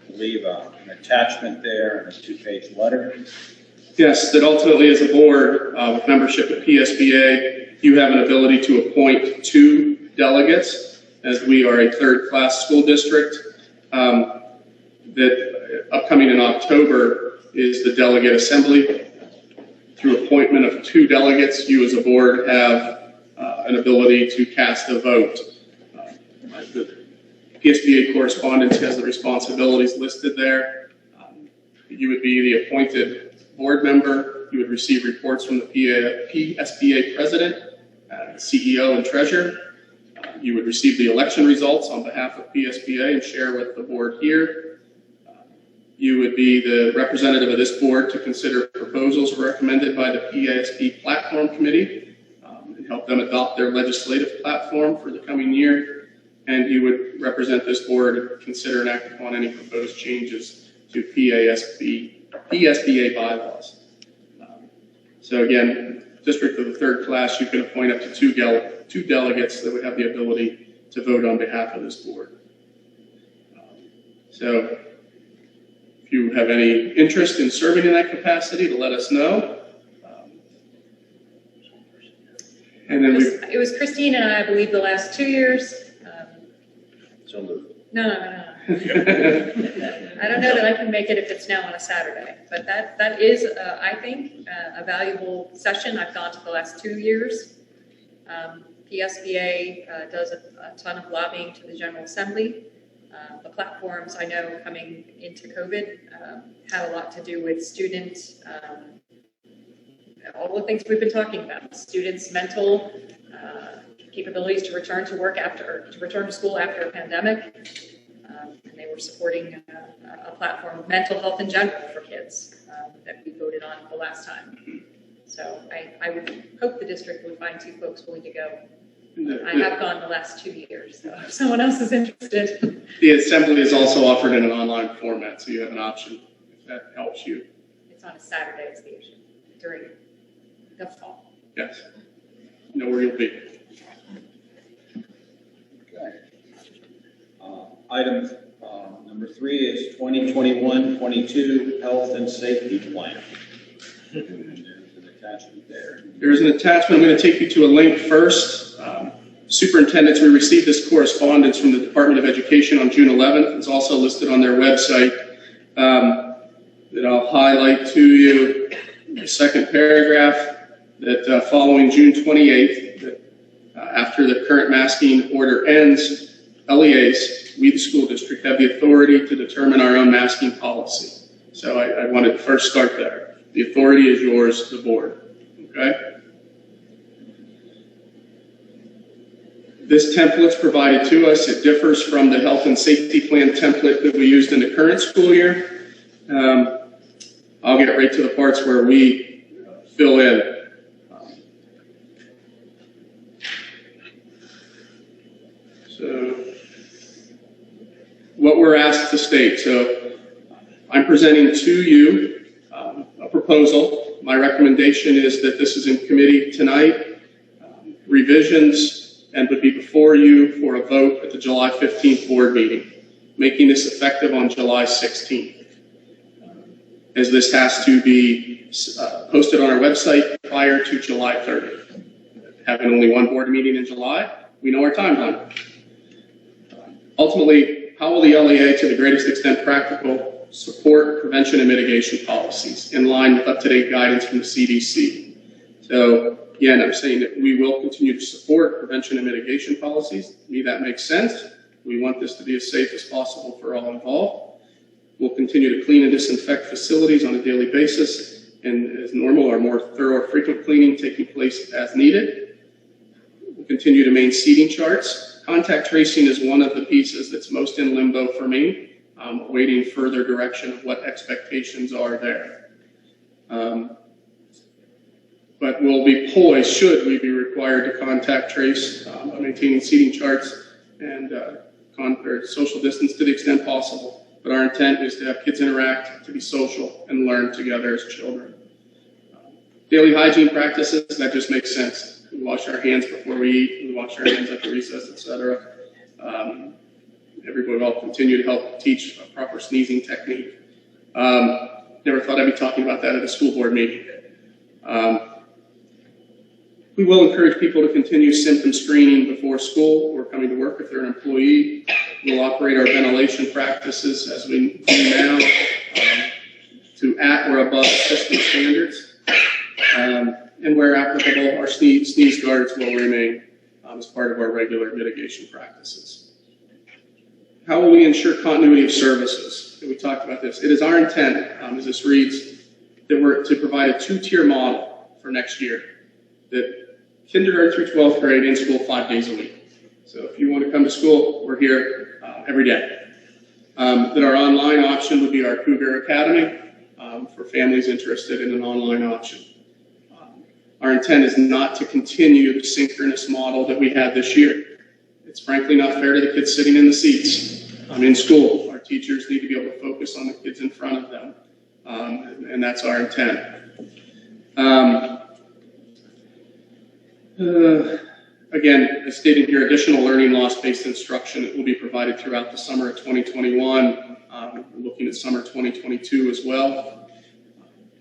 Speaker 4: believe, an attachment there and a 2-page letter.
Speaker 5: Yes, that ultimately as a board with membership at PSBA, you have an ability to appoint 2 delegates, as we are a third-class school district. That upcoming in October is the delegate assembly. Through appointment of 2 delegates, you as a board have an ability to cast a vote. The PSBA correspondence has the responsibilities listed there. You would be the appointed board member. You would receive reports from the PSBA president, CEO, and treasurer. You would receive the election results on behalf of PSBA and share with the board here. You would be the representative of this board to consider proposals recommended by the PSB Platform Committee and help them adopt their legislative platform for the coming year. And you would represent this board and consider and act upon any proposed changes to PSBA bylaws. So again, district of the third class, you can appoint up to 2 delegates that would have the ability to vote on behalf of this board. So If you have any interest in serving in that capacity, to let us know. And then
Speaker 7: It was Christine and I believe, the last 2 years.
Speaker 6: So moved.
Speaker 7: No. I don't know that I can make it if it's now on a Saturday, but that is, I think, a valuable session. I've gone to the last 2 years. PSBA does a ton of lobbying to the General Assembly. The platforms, I know, coming into COVID had a lot to do with students, all the things we've been talking about, students' mental capabilities to return to work to return to school after a pandemic. And they were supporting a platform of mental health in general for kids that we voted on the last time. So I would hope the district would find 2 folks willing to go. I have gone the last 2 years, so if someone else is interested.
Speaker 5: the assembly is also offered in an online format, so you have an option if that helps you.
Speaker 7: It's on a Saturday, is the issue, during the fall.
Speaker 5: Yes. Know where you'll be.
Speaker 4: Okay. Item number 3 is 2021-22 Health and Safety Plan. And there's an attachment there.
Speaker 5: There's an attachment. I'm going to take you to a link first. Superintendents, we received this correspondence from the Department of Education on June 11th. It's also listed on their website. That I'll highlight to you. The second paragraph, that following June 28th, that after the current masking order ends, LEAs, we the school district, have the authority to determine our own masking policy. So I wanted to first start there. The authority is yours, the board. Okay? This template's provided to us. It differs from the health and safety plan template that we used in the current school year. I'll get right to the parts where we fill in. So, what we're asked to state. So, I'm presenting to you a proposal. My recommendation is that this is in committee tonight. Revisions and would be before you for a vote at the July 15th board meeting, making this effective on July 16th. As this has to be posted on our website prior to July 30th. Having only one board meeting in July, we know our timeline. Ultimately, how will the LEA, to the greatest extent practical, support prevention and mitigation policies in line with up-to-date guidance from the CDC? So, again, I'm saying that we will continue to support prevention and mitigation policies. To me, that makes sense. We want this to be as safe as possible for all involved. We'll continue to clean and disinfect facilities on a daily basis, and as normal or more thorough or frequent cleaning taking place as needed. We'll continue to maintain seating charts. Contact tracing is one of the pieces that's most in limbo for me. I'm awaiting further direction of what expectations are there. But we'll be poised, should we be required to contact trace, maintaining seating charts and social distance to the extent possible. But our intent is to have kids interact, to be social, and learn together as children. Daily hygiene practices, that just makes sense. We wash our hands before we eat, we wash our hands after recess, etc. Everybody will continue to help teach a proper sneezing technique. Never thought I'd be talking about that at a school board meeting. We will encourage people to continue symptom screening before school or coming to work if they're an employee. We'll operate our ventilation practices as we do now to at or above system standards. And where applicable, our sneeze guards will remain as part of our regular mitigation practices. How will we ensure continuity of services? We talked about this. It is our intent, as this reads, that we're to provide a 2-tier model for next year. That kindergarten through 12th grade in school 5 days a week. So if you want to come to school, we're here every day. That our online option would be our Cougar Academy for families interested in an online option. Our intent is not to continue the synchronous model that we had this year. It's frankly not fair to the kids sitting in the seats in school. Our teachers need to be able to focus on the kids in front of them, and that's our intent. Again, Again, as stated here, additional learning loss-based instruction will be provided throughout the summer of 2021. We're looking at summer 2022 as well.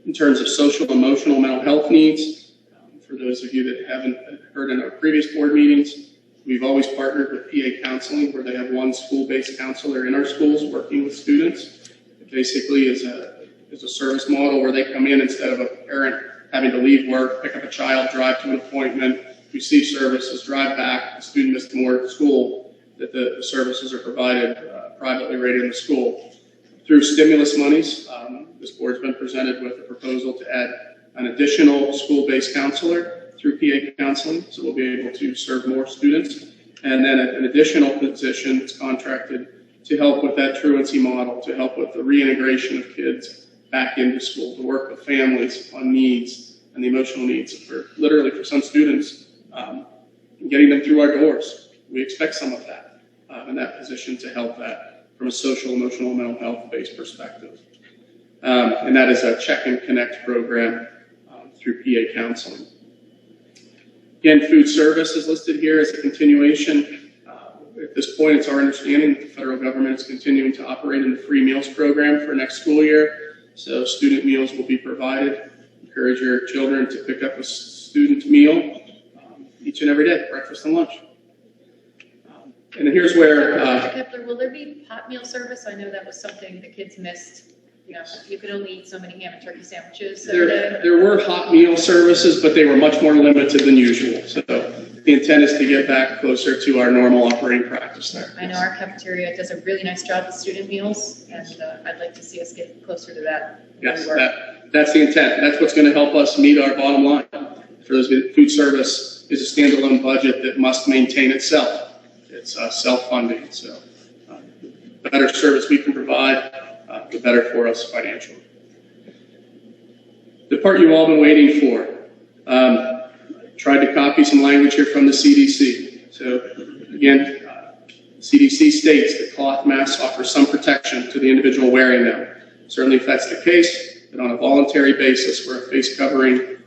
Speaker 5: In terms of social, emotional, mental health needs, for those of you that haven't heard in our previous board meetings, we've always partnered with PA Counseling, where they have one school-based counselor in our schools working with students. It basically is a service model where they come in instead of a parent having to leave work, pick up a child, drive to an appointment, receive services, drive back, the student missed more at school, that the services are provided privately rated in the school. Through stimulus monies, this board's been presented with a proposal to add an additional school-based counselor through PA Counseling, so we'll be able to serve more students. And then an additional position that's contracted to help with that truancy model, to help with the reintegration of kids back into school, to work with families on needs and the emotional needs literally for some students, getting them through our doors. We expect some of that in that position to help that from a social, emotional, mental health-based perspective. And that is a Check and Connect program through PA Counseling. Again, food service is listed here as a continuation. At this point, it's our understanding that the federal government is continuing to operate in the free meals program for next school year. So student meals will be provided. Encourage your children to pick up a student meal each and every day, breakfast and lunch. And here's where...
Speaker 7: Dr. Kepler, will there be hot meal service? I know that was something the kids missed. You know, you could only eat so many ham and turkey sandwiches.
Speaker 5: There were hot meal services, but they were much more limited than usual. So the intent is to get back closer to our normal operating practice there.
Speaker 7: I know our cafeteria does a really nice job with student meals, and I'd like to see us get closer to that.
Speaker 5: Yes, that's the intent. That's what's going to help us meet our bottom line. For those, food service is a standalone budget that must maintain itself. It's self-funding, so the better service we can provide, the better for us financially. The part you've all been waiting for. Tried to copy some language here from the CDC. So again, CDC states that cloth masks offer some protection to the individual wearing them. Certainly if that's the case, but on a voluntary basis where a face covering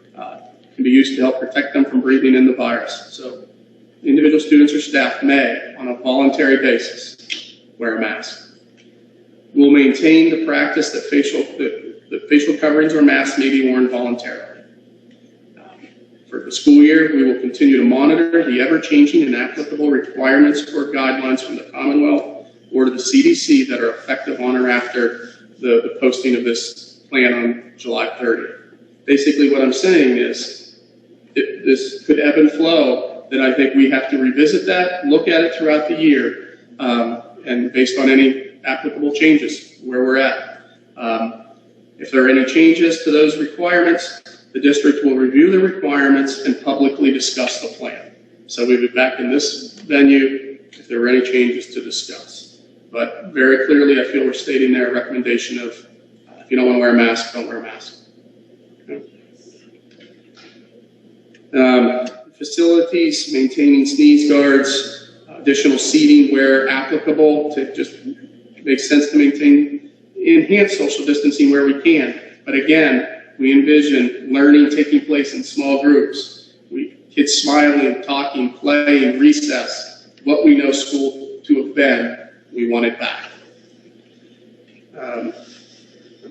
Speaker 5: can be used to help protect them from breathing in the virus. So individual students or staff may, on a voluntary basis, wear a mask. We'll maintain the practice that facial coverings or masks may be worn voluntarily. For the school year, we will continue to monitor the ever-changing and applicable requirements or guidelines from the Commonwealth or to the CDC that are effective on or after the posting of this plan on July 30th. Basically, what I'm saying is this could ebb and flow, that I think we have to revisit that, look at it throughout the year, and based on any applicable changes where we're at. If there are any changes to those requirements, the district will review the requirements and publicly discuss the plan. So we'll be back in this venue if there are any changes to discuss. But very clearly, I feel we're stating there a recommendation of if you don't want to wear a mask, don't wear a mask. Facilities, maintaining sneeze guards, additional seating where applicable to just make sense to maintain, enhance social distancing where we can. But again, we envision learning taking place in small groups. Kids smiling, talking, playing, recess, what we know school to have been, we want it back.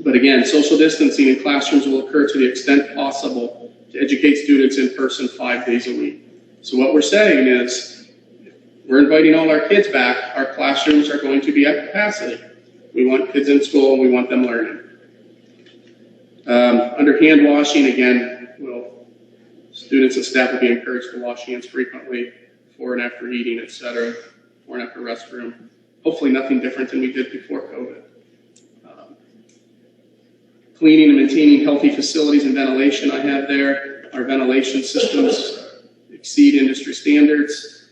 Speaker 5: But again, social distancing in classrooms will occur to the extent possible to educate students in person 5 days a week. So what we're saying is, we're inviting all our kids back. Our classrooms are going to be at capacity. We want kids in school and we want them learning. Under hand washing, again, students and staff will be encouraged to wash hands frequently before and after eating, etc., before and after restroom. Hopefully nothing different than we did before COVID. Cleaning and maintaining healthy facilities and ventilation I have there. Our ventilation systems exceed industry standards.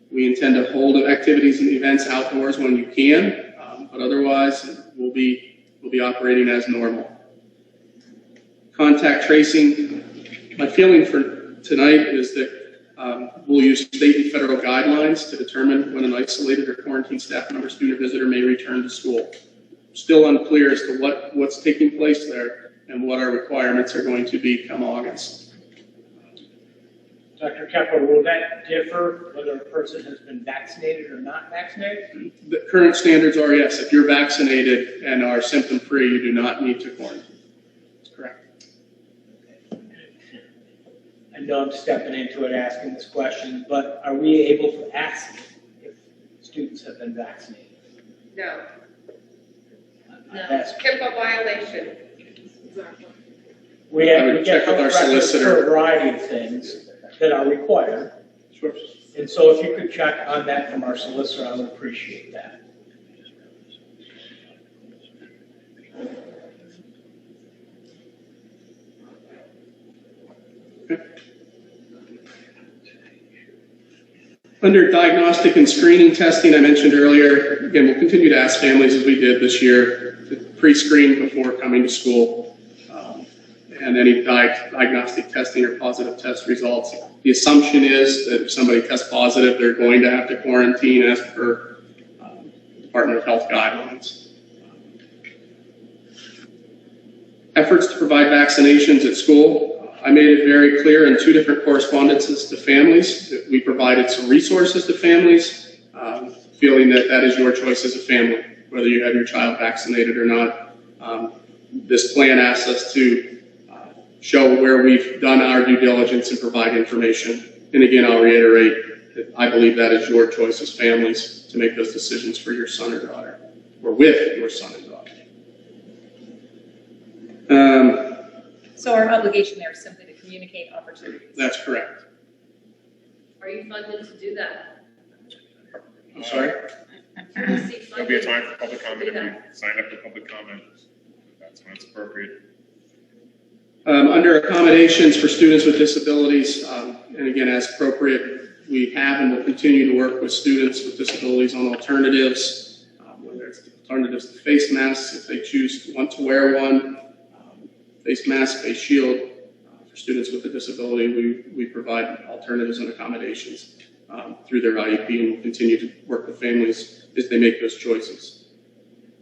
Speaker 5: We intend to hold activities and events outdoors when you can, but otherwise we'll be operating as normal. Contact tracing. My feeling for tonight is that we'll use state and federal guidelines to determine when an isolated or quarantined staff member, student, or visitor may return to school. Still unclear as to what's taking place there and what our requirements are going to be come August.
Speaker 8: Dr. Kepper, will that differ whether a person has been vaccinated or not vaccinated?
Speaker 5: The current standards are, yes, if you're vaccinated and are symptom-free, you do not need to quarantine. That's correct.
Speaker 8: I know I'm stepping into it asking this question, but are we able to ask if students have been vaccinated?
Speaker 11: No,
Speaker 8: That's-
Speaker 11: HIPAA violation.
Speaker 8: We
Speaker 5: I
Speaker 8: have
Speaker 5: would
Speaker 8: we
Speaker 5: check
Speaker 8: get
Speaker 5: with our
Speaker 8: health records
Speaker 5: solicitor.
Speaker 8: for a variety of things that are required.
Speaker 5: Sure.
Speaker 8: And so if you could check on that from our solicitor, I would appreciate that.
Speaker 5: Under diagnostic and screening testing, I mentioned earlier, again, we'll continue to ask families as we did this year to pre-screen before coming to school. And any diagnostic testing or positive test results. The assumption is that if somebody tests positive, they're going to have to quarantine as per Department of Health guidelines. Efforts to provide vaccinations at school. I made it very clear in 2 different correspondences to families that we provided some resources to families, feeling that that is your choice as a family, whether you have your child vaccinated or not. This plan asks us to show where we've done our due diligence and provide information. And again, I'll reiterate that I believe that is your choice as families to make those decisions for your son or daughter, or with your son and daughter.
Speaker 7: So our obligation there is simply to communicate opportunities.
Speaker 5: That's correct.
Speaker 10: Are you funded to do that?
Speaker 5: I'm sorry?
Speaker 2: There'll be a time for public comment if you sign up for public comment. That's when it's appropriate.
Speaker 5: Under accommodations for students with disabilities, and again, as appropriate, we have and will continue to work with students with disabilities on alternatives, whether it's alternatives to face masks, if they want to wear one, face mask, face shield. For students with a disability, we provide alternatives and accommodations through their IEP, and we'll continue to work with families as they make those choices.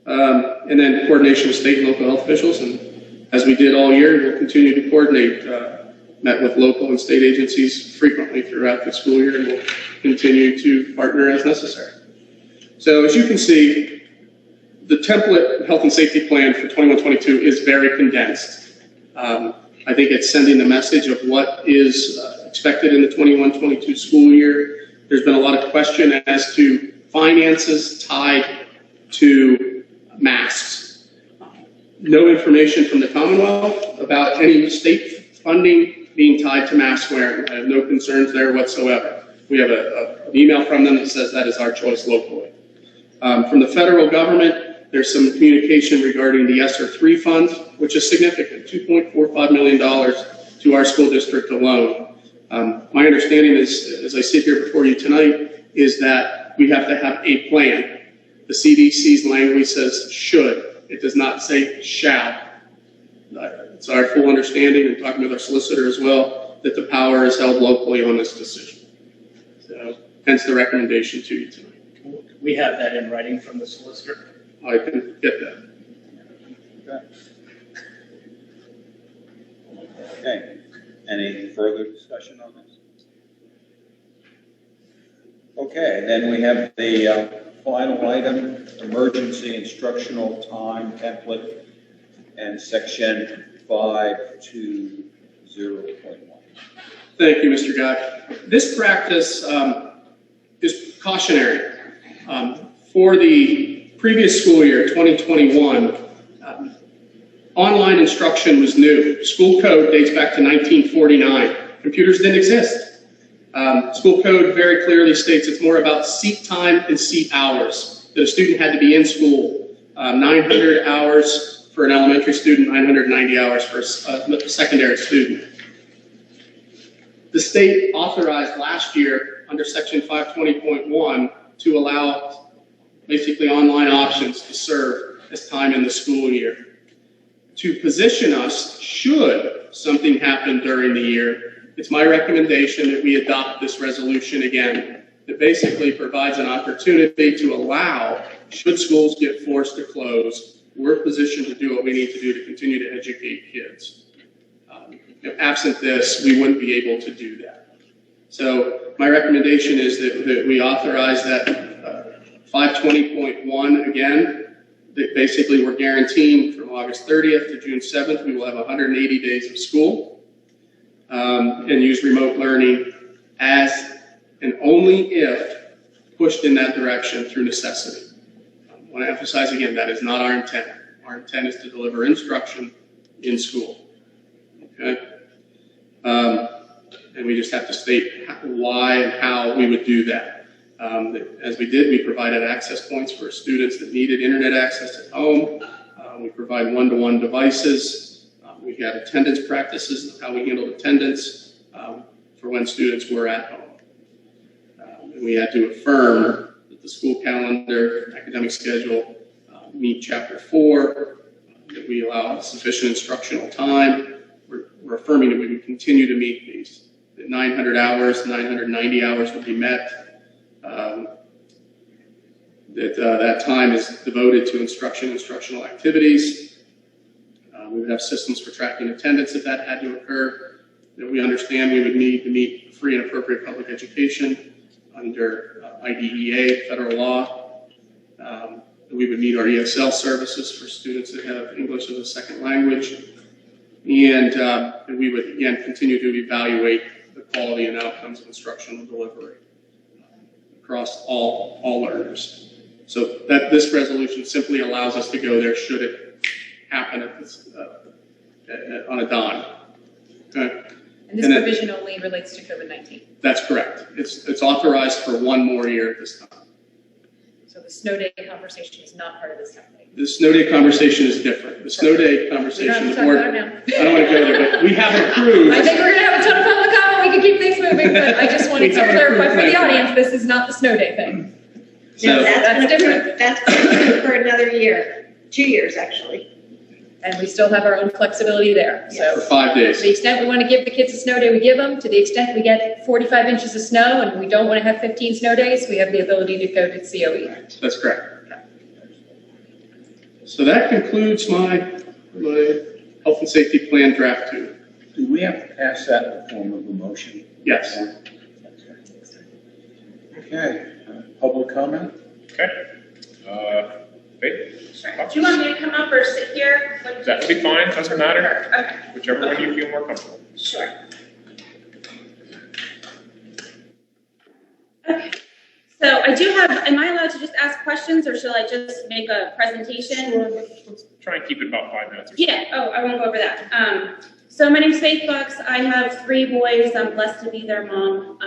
Speaker 5: And then coordination with state and local health officials, and as we did all year, we'll continue to coordinate, met with local and state agencies frequently throughout the school year, and we'll continue to partner as necessary. So as you can see, the template health and safety plan for 21-22 is very condensed. I think it's sending the message of what is expected in the 21-22 school year. There's been a lot of question as to finances tied to masks. No information from the Commonwealth about any state funding being tied to mask wearing. I have no concerns there whatsoever. We have an email from them that says that is our choice locally. From the federal government, there's some communication regarding the ESSER 3 fund, which is significant, $2.45 million to our school district alone. My understanding is, as I sit here before you tonight, is that we have to have a plan. The CDC's language says should. It does not say shall. It's our full understanding, and talking with our solicitor as well, that the power is held locally on this decision. So, hence the recommendation to you tonight.
Speaker 8: We have that in writing from the solicitor.
Speaker 5: I can get that.
Speaker 4: Okay. Any further discussion on this? Okay, then we have the final item, emergency instructional time template, and section 520.1.
Speaker 5: Thank you, Mr. Guy. This practice is cautionary. For the previous school year, 2021, online instruction was new. School code dates back to 1949. Computers didn't exist. School code very clearly states it's more about seat time and seat hours. That a student had to be in school. 900 hours for an elementary student, 990 hours for a secondary student. The state authorized last year under section 520.1 to allow basically online options to serve as time in the school year. To position us, should something happen during the year, it's my recommendation that we adopt this resolution again. That basically provides an opportunity to allow, should schools get forced to close, we're positioned to do what we need to do to continue to educate kids. Absent this, we wouldn't be able to do that. So my recommendation is that we authorize that 520.1 again. That basically we're guaranteeing from August 30th to June 7th, we will have 180 days of school and use remote learning as and only if pushed in that direction through necessity. I want to emphasize again, that is not our intent. Our intent is to deliver instruction in school. Okay? And we just have to state why and how we would do that. As we did, we provided access points for students that needed internet access at home. We provide one-to-one devices. We had attendance practices, how we handled attendance for when students were at home. And we had to affirm that the school calendar, academic schedule, meet Chapter 4, that we allow sufficient instructional time. We're affirming that we would continue to meet these. That 900 hours, 990 hours would be met. That time is devoted to instructional activities. We would have systems for tracking attendance if that had to occur. That we understand we would need to meet free and appropriate public education under IDEA, federal law. We would meet our ESL services for students that have English as a second language. And we would, again, continue to evaluate the quality and outcomes of instructional delivery across all learners. So that this resolution simply allows us to go there should it happen at this, on a dime. Okay?
Speaker 7: And this provision only relates to COVID-19.
Speaker 5: That's correct. It's authorized for one more year at this time.
Speaker 7: So the snow day conversation is not part of this happening.
Speaker 5: The snow day conversation is different. The snow day conversation is more. I don't want to go there, but we have approved.
Speaker 7: I think we're going to have a ton of public comment. We can keep things moving, but I just wanted to clarify for the audience, this is not the snow day thing.
Speaker 5: So
Speaker 9: No,
Speaker 7: that's different.
Speaker 9: That's approved for another year, 2 years actually.
Speaker 7: And we still have our own flexibility there.
Speaker 5: for
Speaker 7: So
Speaker 5: 5 days.
Speaker 7: to the extent we want to give the kids a snow day, we give them. To the extent we get 45 inches of snow and we don't want to have 15 snow days, we have the ability to go to COE.
Speaker 5: That's correct. So that concludes my health and safety plan draft 2.
Speaker 4: Do we have to pass that in the form of a motion?
Speaker 5: Yes.
Speaker 4: Okay, public comment?
Speaker 2: Okay. Faith?
Speaker 13: Sure. Do you want me to come up or sit here?
Speaker 2: That would be fine, doesn't matter.
Speaker 13: Okay.
Speaker 2: Whichever one you feel more comfortable.
Speaker 13: Sure. Okay. So I do have, am I allowed to just ask questions or shall I just make a presentation?
Speaker 2: Let's try and keep it about 5 minutes or so.
Speaker 13: Yeah, I won't go over that. So my name's Faith Bucks. I have 3 boys. I'm blessed to be their mom.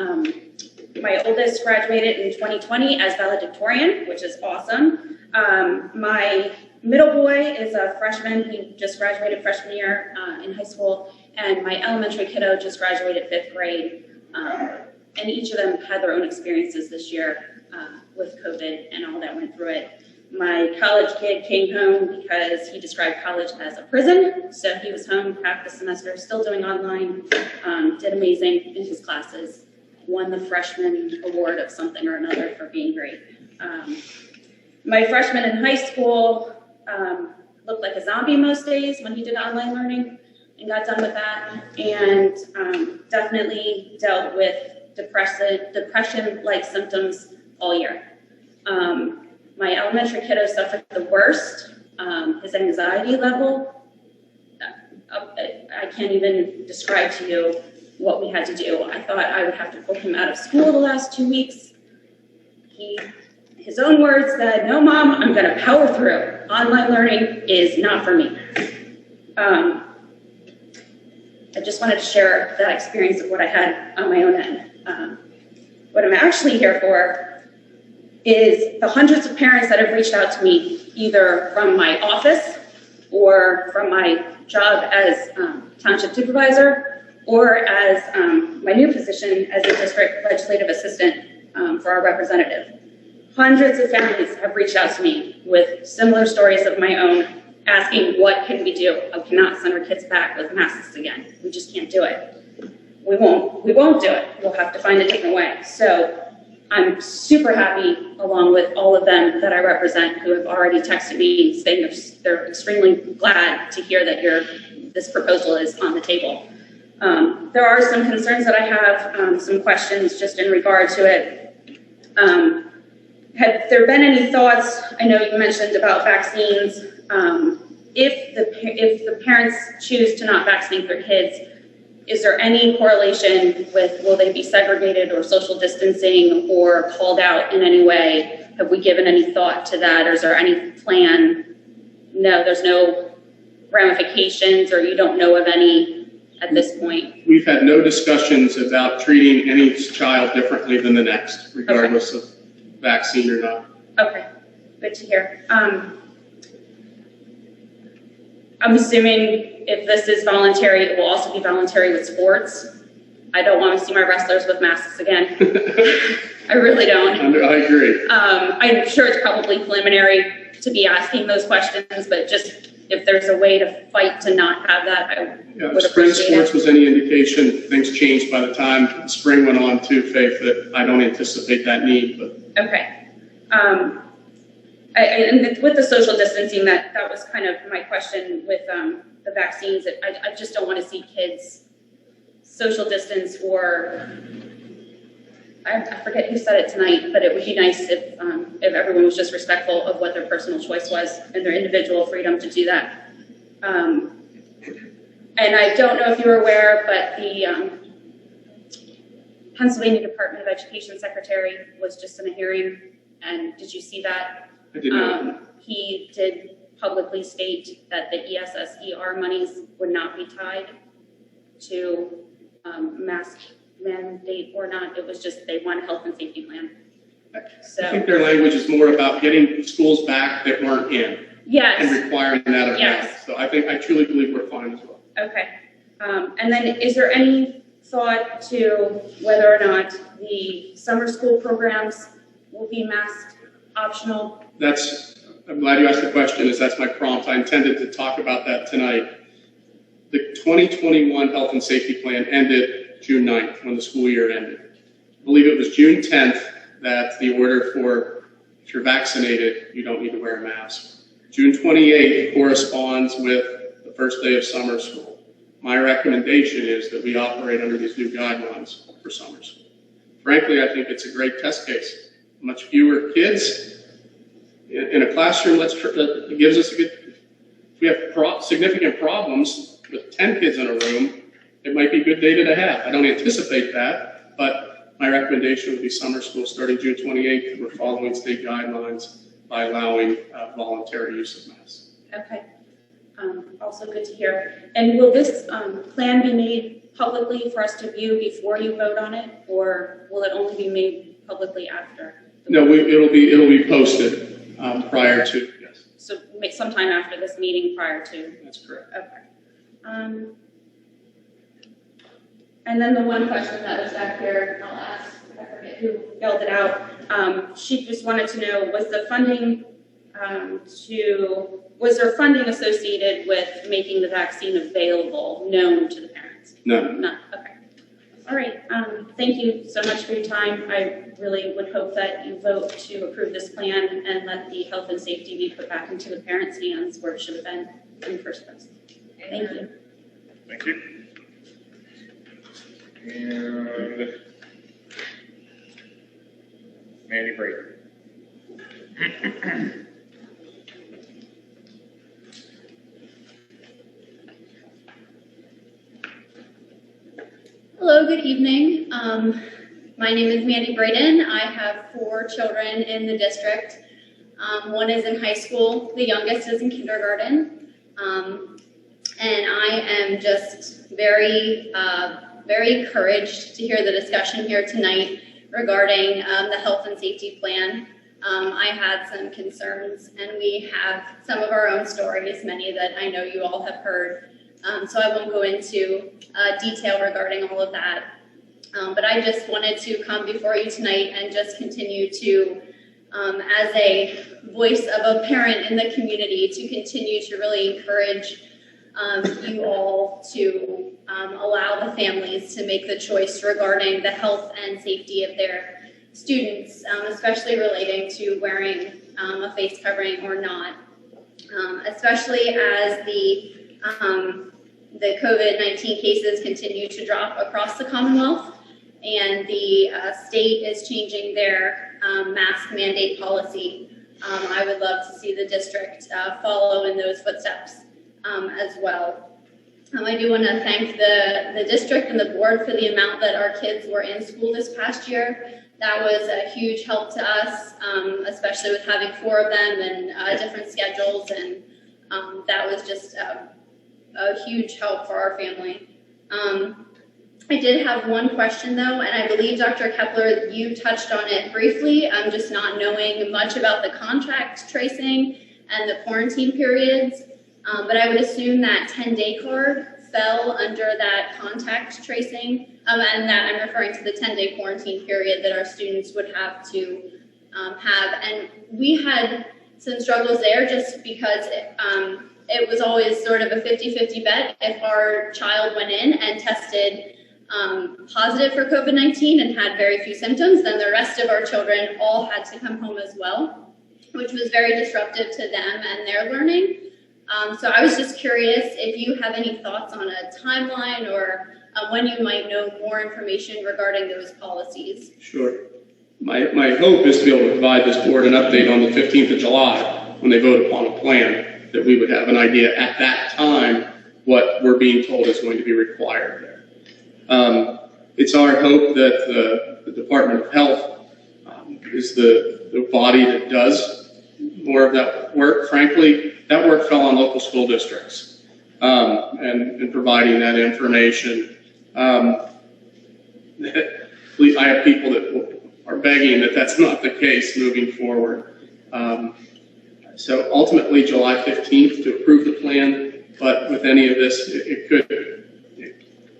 Speaker 13: My oldest graduated in 2020 as valedictorian, which is awesome. My middle boy is a freshman. He just graduated freshman year in high school. And my elementary kiddo just graduated 5th grade. And each of them had their own experiences this year with COVID and all that went through it. My college kid came home because he described college as a prison. So he was home half the semester, still doing online, did amazing in his classes, won the freshman award of something or another for being great. My freshman in high school looked like a zombie most days when he did online learning and got done with that, and definitely dealt with depression-like symptoms all year. My elementary kiddo suffered the worst. His anxiety level, I can't even describe to you what we had to do. I thought I would have to pull him out of school the last 2 weeks. His own words said, "No, Mom, I'm going to power through. Online learning is not for me." I just wanted to share that experience of what I had on my own end. What I'm actually here for is the hundreds of parents that have reached out to me, either from my office or from my job as township supervisor, or as my new position as a district legislative assistant for our representative. Hundreds of families have reached out to me with similar stories of my own, asking what can we do? I cannot send our kids back with masks again. We just can't do it. We won't do it. We'll have to find a different way. So I'm super happy, along with all of them that I represent, who have already texted me saying they're extremely glad to hear that this proposal is on the table. There are some concerns that I have, some questions just in regard to it. Have there been any thoughts, I know you mentioned about vaccines, if the parents choose to not vaccinate their kids, is there any correlation with will they be segregated or social distancing or called out in any way? Have we given any thought to that, or is there any plan? No, there's no ramifications, or you don't know of any at this point?
Speaker 5: We've had no discussions about treating any child differently than the next, regardless of vaccine or not.
Speaker 13: Okay, good to hear. I'm assuming if this is voluntary, it will also be voluntary with sports. I don't want to see my wrestlers with masks again. I really don't.
Speaker 5: I agree.
Speaker 13: I'm sure it's probably preliminary to be asking those questions, but just if there's a way to fight to not have that, I would
Speaker 5: If spring
Speaker 13: appreciate
Speaker 5: sports
Speaker 13: it.
Speaker 5: was any indication, things changed by the time spring went on too, Faith, that I don't anticipate that need, but.
Speaker 13: Okay. And with the social distancing, that was kind of my question with the vaccines. I just don't want to see kids social distance, or I forget who said it tonight, but it would be nice if everyone was just respectful of what their personal choice was and their individual freedom to do that. And I don't know if you were aware, but the Pennsylvania Department of Education Secretary was just in a hearing, and did you see that?
Speaker 5: I did not.
Speaker 13: He did publicly state that the ESSER monies would not be tied to mask mandate or not. It was just they want a health and safety plan. So
Speaker 5: I think their language is more about getting schools back that weren't in.
Speaker 13: yes.
Speaker 5: And requiring that of
Speaker 13: Yes.
Speaker 5: them. So I truly believe we're fine as well.
Speaker 13: Okay. And then is there any thought to whether or not the summer school programs will be mask optional?
Speaker 5: I'm glad you asked the question, as that's my prompt. I intended to talk about that tonight. The 2021 health and safety plan ended June 9th when the school year ended. I believe it was June 10th that the order for if you're vaccinated, you don't need to wear a mask. June 28th corresponds with the first day of summer school. My recommendation is that we operate under these new guidelines for summer school. Frankly, I think it's a great test case. Much fewer kids in a classroom. It gives us a good. If we have significant problems with 10 kids in a room, it might be good data to have. I don't anticipate that, but my recommendation would be summer school starting June 28th. We're following state guidelines by allowing voluntary use of masks.
Speaker 13: Okay. Also good to hear. And will this plan be made publicly for us to view before you vote on it, or will it only be made publicly after?
Speaker 5: No, it'll be posted prior to. Yes,
Speaker 13: So sometime after this meeting, prior to.
Speaker 5: that's correct.
Speaker 13: Okay. And then the one question that was back here, I'll ask, I forget who yelled it out. She just wanted to know, was the funding was there funding associated with making the vaccine available, known to the parents?
Speaker 5: No.
Speaker 13: None, okay. All right, thank you so much for your time. I really would hope that you vote to approve this plan and let the health and safety be put back into the parents' hands where it should have been in the first place. Thank you.
Speaker 2: Thank you. And Mandy Brady.
Speaker 14: Hello, good evening. My name is Mandy Braden. I have 4 children in the district. One is in high school, the youngest is in kindergarten. And I am just very encouraged to hear the discussion here tonight regarding the health and safety plan. I had some concerns, and we have some of our own stories, many that I know you all have heard. So I won't go into detail regarding all of that. But I just wanted to come before you tonight and just continue to, as a voice of a parent in the community, to continue to really encourage you all to allow the families to make the choice regarding the health and safety of their students, especially relating to wearing a face covering or not, especially as the the COVID-19 cases continue to drop across the Commonwealth, and the state is changing their mask mandate policy. I would love to see the district follow in those footsteps as well. I do want to thank the district and the board for the amount that our kids were in school this past year. That was a huge help to us, especially with having 4 of them and different schedules, and that was just a huge help for our family. I did have one question though, and I believe Dr. Kepler, you touched on it briefly, just not knowing much about the contact tracing and the quarantine periods, but I would assume that 10-day card fell under that contact tracing, and that I'm referring to the 10-day quarantine period that our students would have to have. And we had some struggles there just because it was always sort of a 50-50 bet. If our child went in and tested positive for COVID-19 and had very few symptoms, then the rest of our children all had to come home as well, which was very disruptive to them and their learning. So I was just curious if you have any thoughts on a timeline or when you might know more information regarding those policies.
Speaker 5: Sure. My hope is to be able to provide this board an update on the 15th of July when they vote upon a plan, that we would have an idea at that time what we're being told is going to be required there. It's our hope that the Department of Health is the body that does more of that work. Frankly, that work fell on local school districts and providing that information. I have people that are begging that that's not the case moving forward. So ultimately, July 15th to approve the plan, but with any of this, it could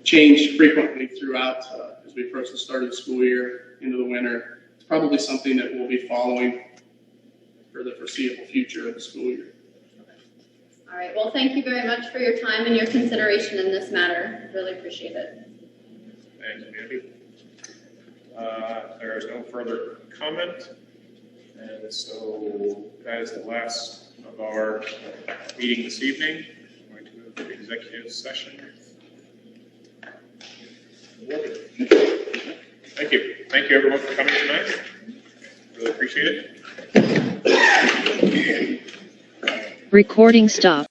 Speaker 5: change frequently throughout as we approach the start of the school year into the winter. It's probably something that we'll be following for the foreseeable future of the school year.
Speaker 14: All right, well, thank you very much for your time and your consideration in this matter. Really appreciate it.
Speaker 2: Thank you, Mandy. There is no further comment, and so that is the last of our meeting this evening. I'm going to move to the executive session. Thank you. Thank you, everyone, for coming tonight. Really appreciate it.
Speaker 15: Recording stop.